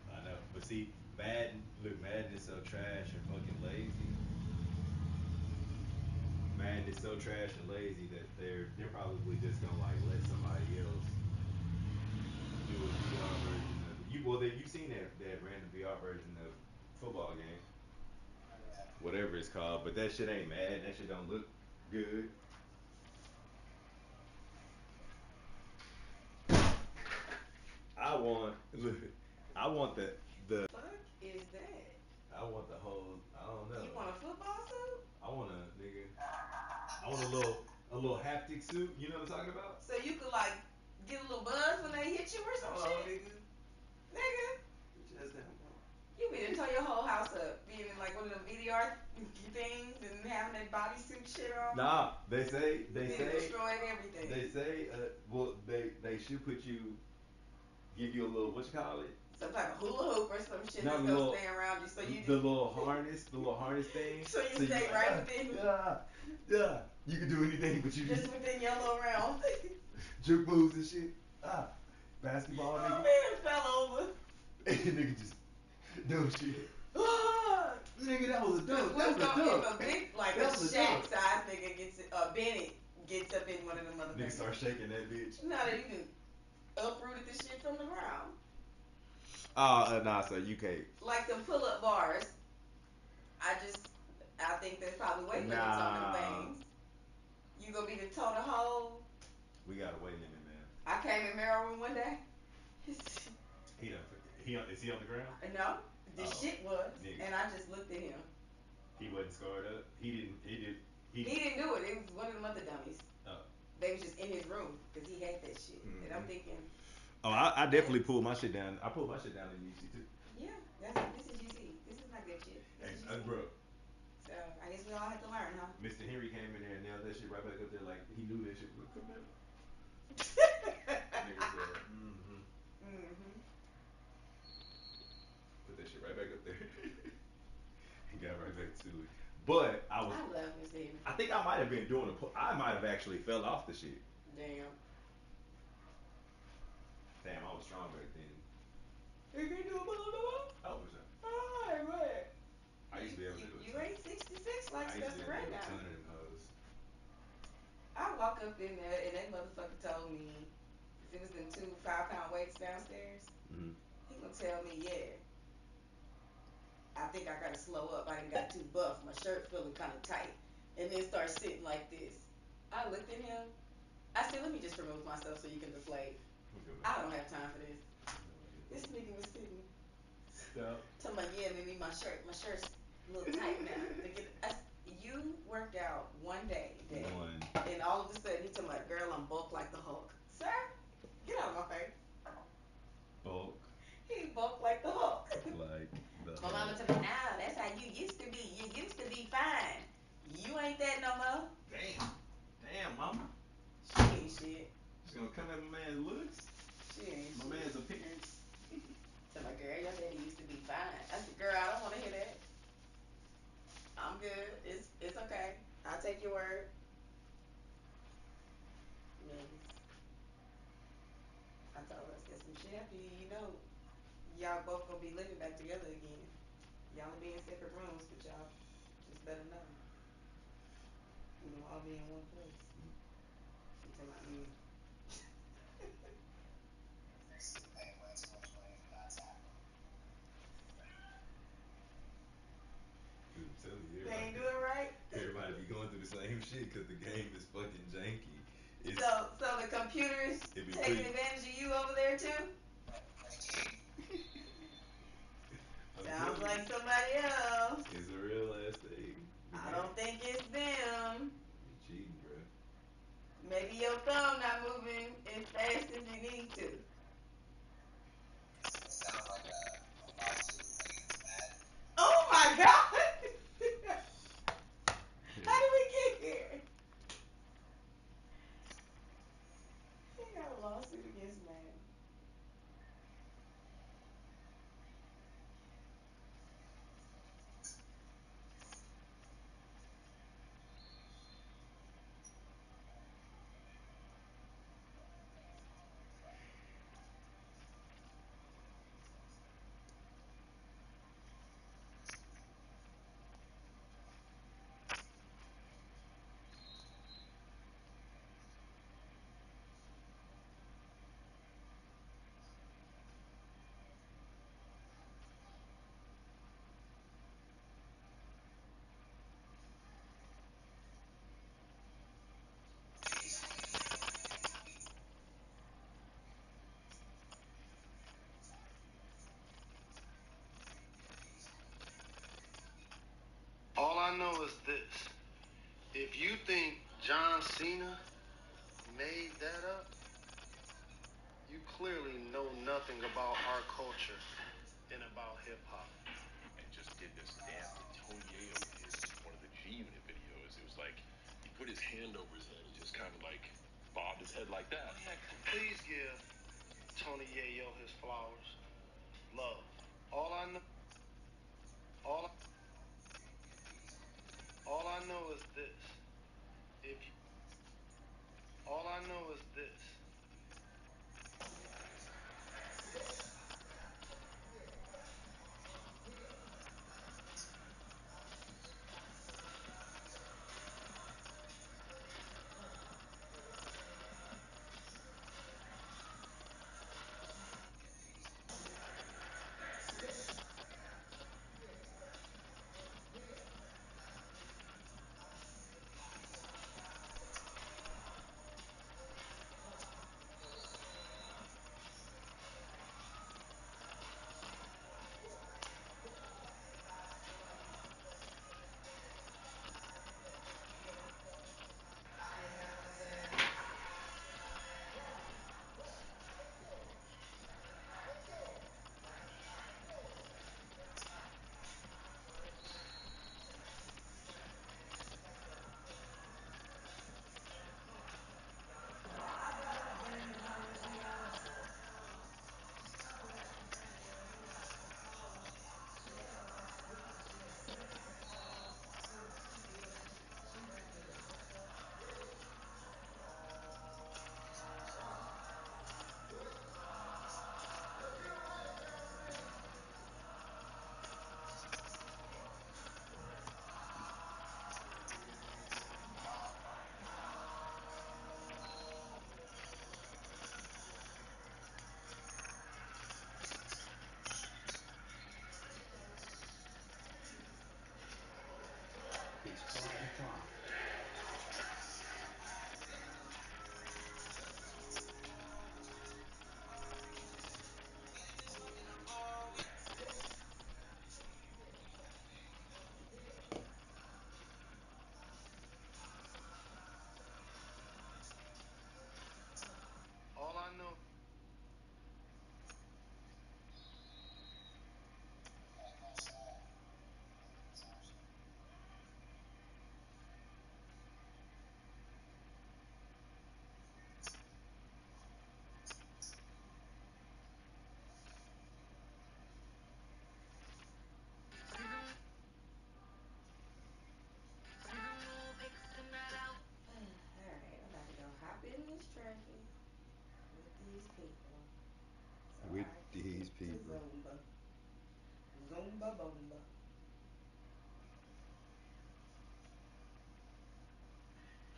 I know. But see, Madden is so trash and fucking lazy. Madden is so trash and lazy that they're probably just gonna like let somebody else do a VR version of it. You've seen that random VR version of football game, whatever it's called, but that shit ain't Madden. That shit don't look good. I want look. I want the Fuck is that? I want the whole. I don't know. You want a football suit? I want a nigga. I want a little haptic suit. You know what I'm talking about? So you could like get a little buzz when they hit you or some shit? Nigga. Just that. You be to tear your whole house up, being in like one of them VDR things and having that bodysuit shit on. Nah, they say destroying everything. They say well they should give you a little what you call it? Some type of hula hoop or some shit Not that's gonna stay around you, so you the little harness thing. so you stay like, right within. Yeah. You can do anything, but you just within your little realm. Juke moves and shit. Basketball nigga. Oh man, fell over. And nigga just no shit. Nigga, that was a dunk. That was a dunk. If a big, like a Shaq size nigga gets Bennett gets up in one of them other nigga start shaking that bitch. No, that you can uprooted the shit from the ground. Oh, nah, so you can't. Like them pull-up bars. I just, I think there's probably weight limits on them Nah. things. You gonna be the total hole? We got a weight limit, man. I came in Merrill room one day. He done, is he on the ground? No, the Oh, shit was, nigga. and I just looked at him. He wasn't scarred up. He didn't do it. It was one of them other dummies. Oh. They was just in his room because he had that shit. Mm-hmm. And I'm thinking. Oh, I definitely pulled my shit down. I pulled my shit down in UC too. Yeah, this is UC. This is not good shit. This is UC. Bro. So I guess we all have to learn, huh? Mr. Henry came in there and nailed that shit right back up there like he knew that shit was gonna come out. Nigga said, put that shit right back up there. He got right back to it. But I love Mr. Henry. I think I might have been doing I might have actually fell off the shit. Damn. Damn, I was strong back then. You can do a pull up the wall? Oh, was that? Alright, right. I used to be able to do it. You ain't 66 like Spencer right now. Ton of them hoes. I walk up in there and that motherfucker told me if it was them 2 5-pound weights downstairs, he gonna tell me, yeah, I think I gotta slow up. I done got too buff. My shirt feeling kind of tight. And then start sitting like this. I looked at him. I said, let me just remove myself so you can deflate. I don't have time for this. This nigga was sitting. Stop. Talking about, yeah, maybe my shirt's a little tight now. You worked out one day, and all of a sudden he talking about, girl, I'm bulked like the Hulk. Sir, get out of my face. Bulk. He bulked like the Hulk. Like the My mama told me, nah, that's how you used to be. You used to be fine. You ain't that no more. Damn, mama. She ain't shit. She's gonna come at my man's looks. She ain't my shit. man's appearance. Tell my girl, your daddy used to be fine. I said, girl, I don't want to hear that. I'm good. It's okay. I'll take your word. Niggas. I told her, I said, some shit after you know, y'all both gonna be living back together again. Y'all will be in separate rooms, but y'all just better know. We gonna all be in one place. She talking about me. They ain't do it right. Everybody be going through the same shit because the game is fucking janky. So the computer's taking advantage of you over there too? Sounds like somebody else. It's a real ass thing. I don't think it's them. You cheating, bro. Maybe your thumb not moving as fast as you need to. Sounds like a lawsuit against Madden. Oh my god! How did we get here? He got a lawsuit against Madden. All I know is this. If you think John Cena made that up, you clearly know nothing about our culture and about hip hop. And just did this dance that Tony Yayo did in one of the G Unit videos. It was like he put his hand over his head and just kind of like bobbed his head like that. Please give Tony Yayo his flowers. Love. All I know is this. All I know is this. people. Zumba. Zumba Bomba.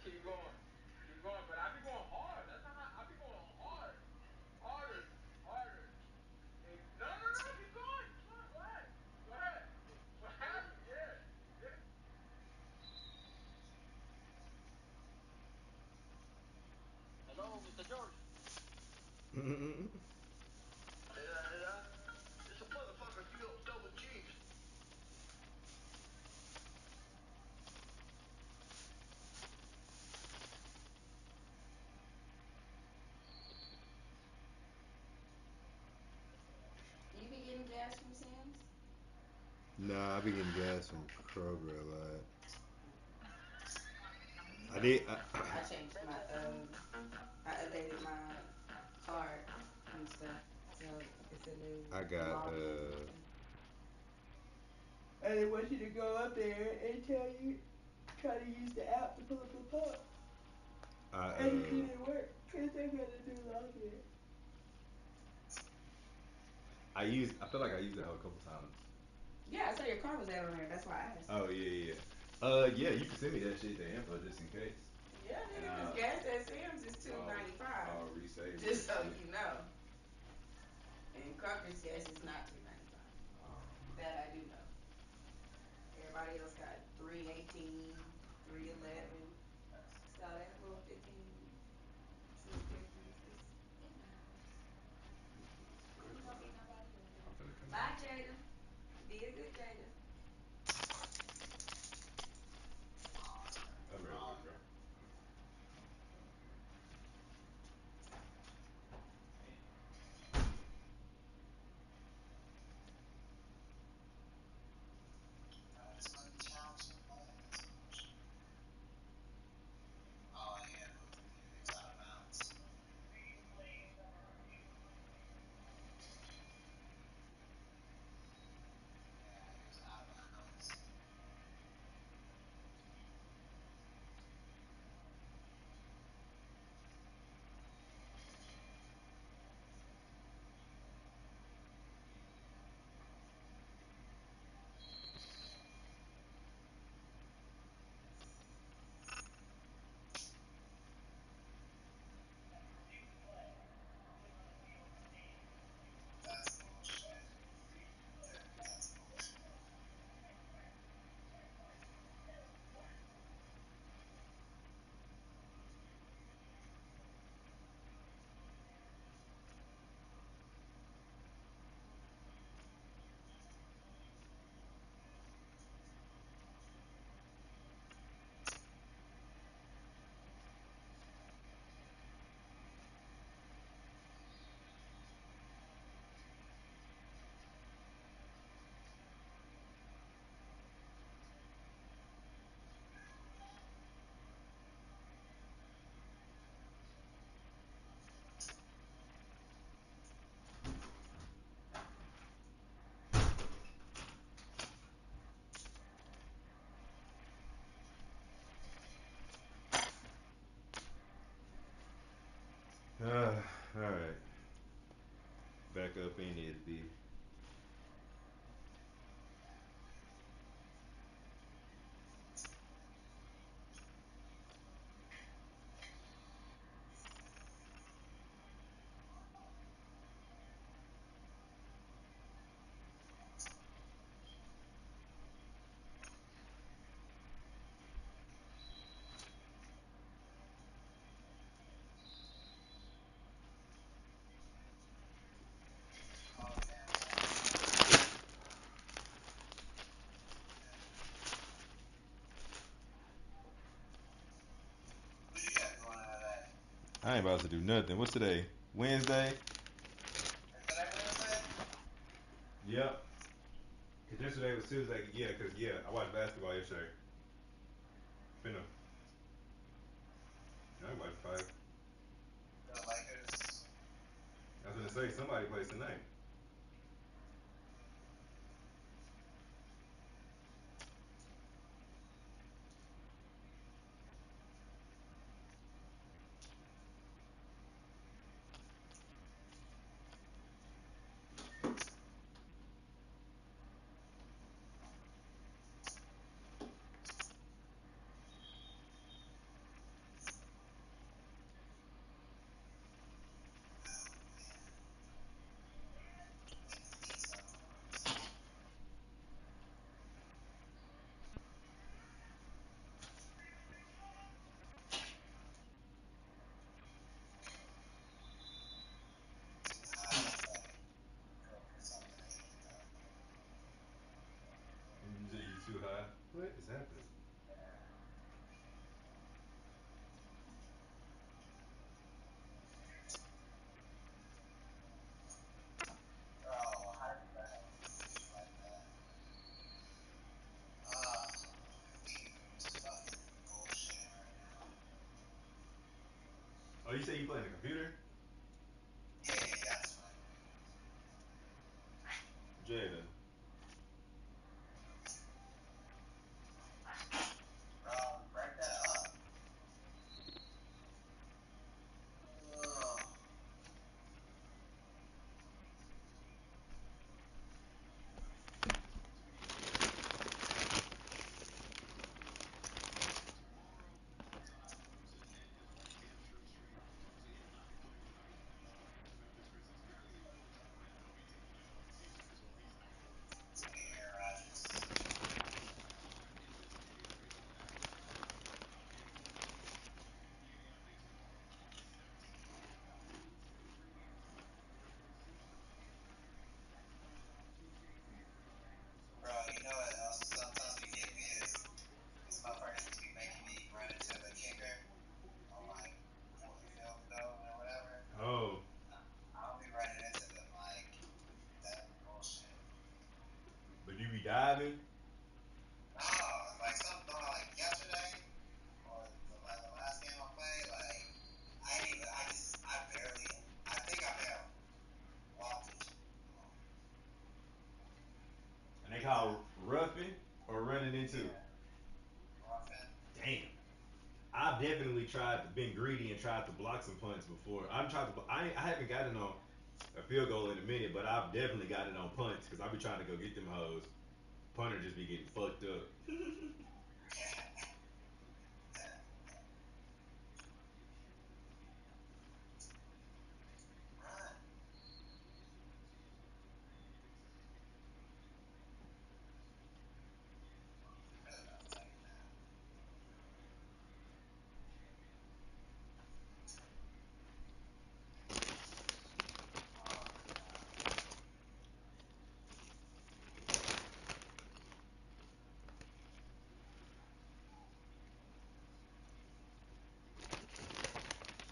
Keep going. Keep going. But I be going hard. That's not how I be going hard. Harder. Harder. No, no, no. Keep going. Keep going. Go ahead. Go ahead. What happened? Yeah. Yeah. Hello, Mr. George. It's a motherfucker double G's. You be getting gas from Sam's? Nah, I be getting gas from Kroger a lot. I Mm. did. I changed my I updated my card and stuff, so it's a new I got login and everything. And they want you to go up there and tell you, try to use the app to pull up the pump. I And it didn't work because they got a new login. I feel like I used it a couple times. Yeah, I saw your car was out on there. That's why I asked. Oh yeah. Yeah, you can send me that shit, the info, just in case. Yeah, nigga, because gas at Sam's is $2.95. I'll resave Just it. so you know. And Kroger's gas is not $2.95. That I do know. Everybody else got 3.18, 3.11. So that little 15 cent difference is it matters. It ain't gonna be nobody but them. I'm finna come Bye, in. Jada. Be a good Jada. I'm ready to work, bro. Oh yeah, it's out of bounds. Yeah, he was out of bounds. That's bullshit. That's bullshit. Alright. Back up in this bitch. Oh damn. What you got going on today? I ain't about to do nothing. What's today? Wednesday? Is today Wednesday? Yep. Cause yesterday was Tuesday. Yeah, I watched basketball yesterday. Finna. I watched five. The Lakers. I was gonna say somebody plays tonight. say you playing the computer? Yeah, yeah, that's fine. Jada. Bro, break that up. Ugh. Aaron Rodgers. Bro, you know what else sometimes be getting me is these motherfuckers be making me run into the kicker on like fourth and field goal or whatever. Oh. I'll be running into them like that bullshit. But you be diving? No, like something like yesterday or the last game I played, like I ain't even I barely I think I may have walked it. And they call roughing or running into? Yeah, roughing. Damn. I've definitely been greedy and tried to block some punts before. I haven't gotten on a field goal in a minute, but I've definitely gotten on punts because I be trying to go get them hoes. Punter just be getting fucked up. Run. Really about to take it now. Oh my god.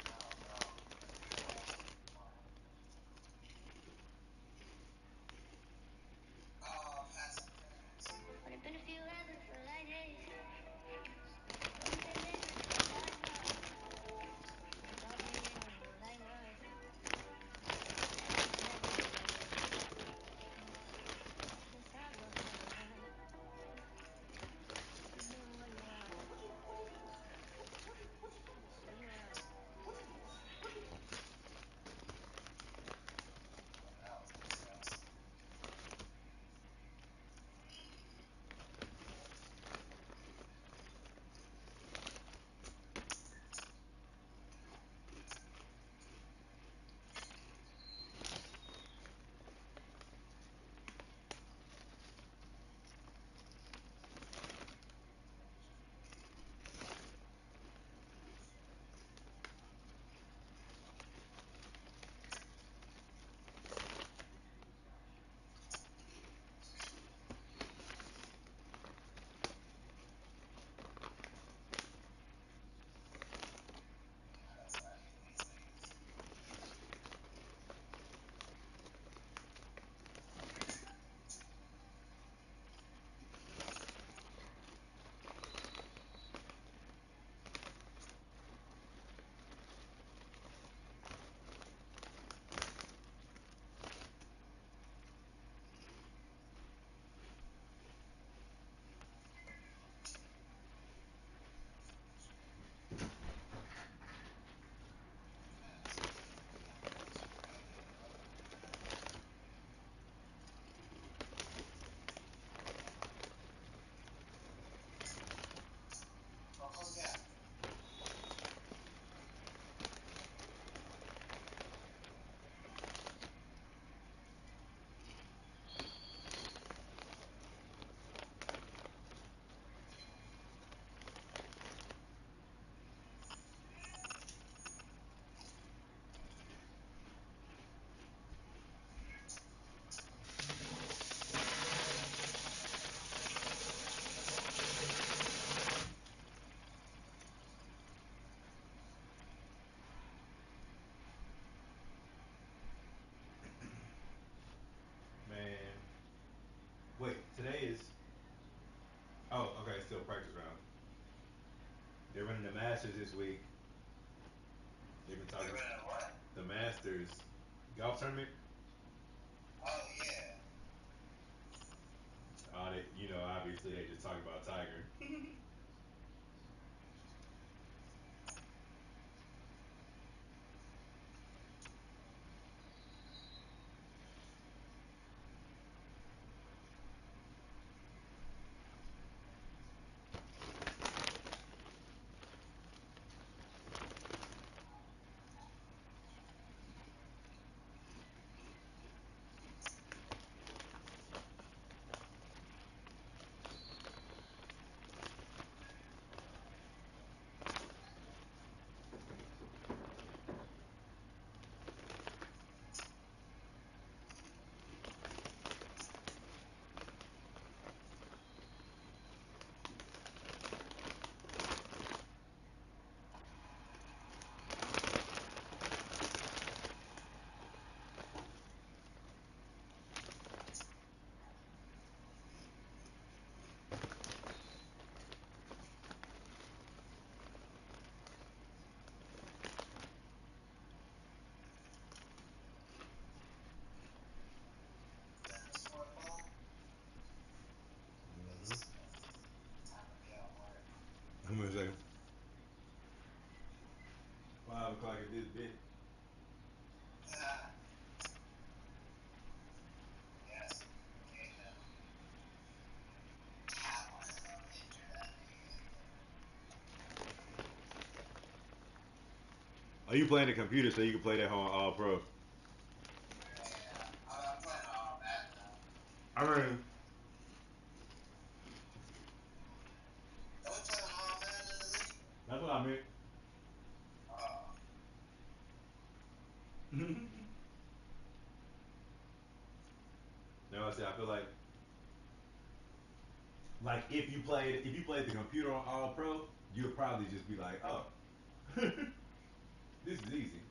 No, bro. Oh, pass interference. Only been a few hours for like days. That was disgusting. That's not these niggas. Oh, close the gap. Man. Wait, today is. Oh, okay, it's still practice round. They're running the Masters this week. They're been talking You read what? the Masters golf tournament. Oh yeah. They, obviously they just talk about Tiger. How much second? 5 o'clock at this bit. Yes. Are you playing the computer so you can play that on All Pro? I'm playing all that now. I mean, Don't we play on all man in the league? that's what I meant. No, I said I feel like if you played the computer on All Pro, you'll probably just be like, oh, this is easy.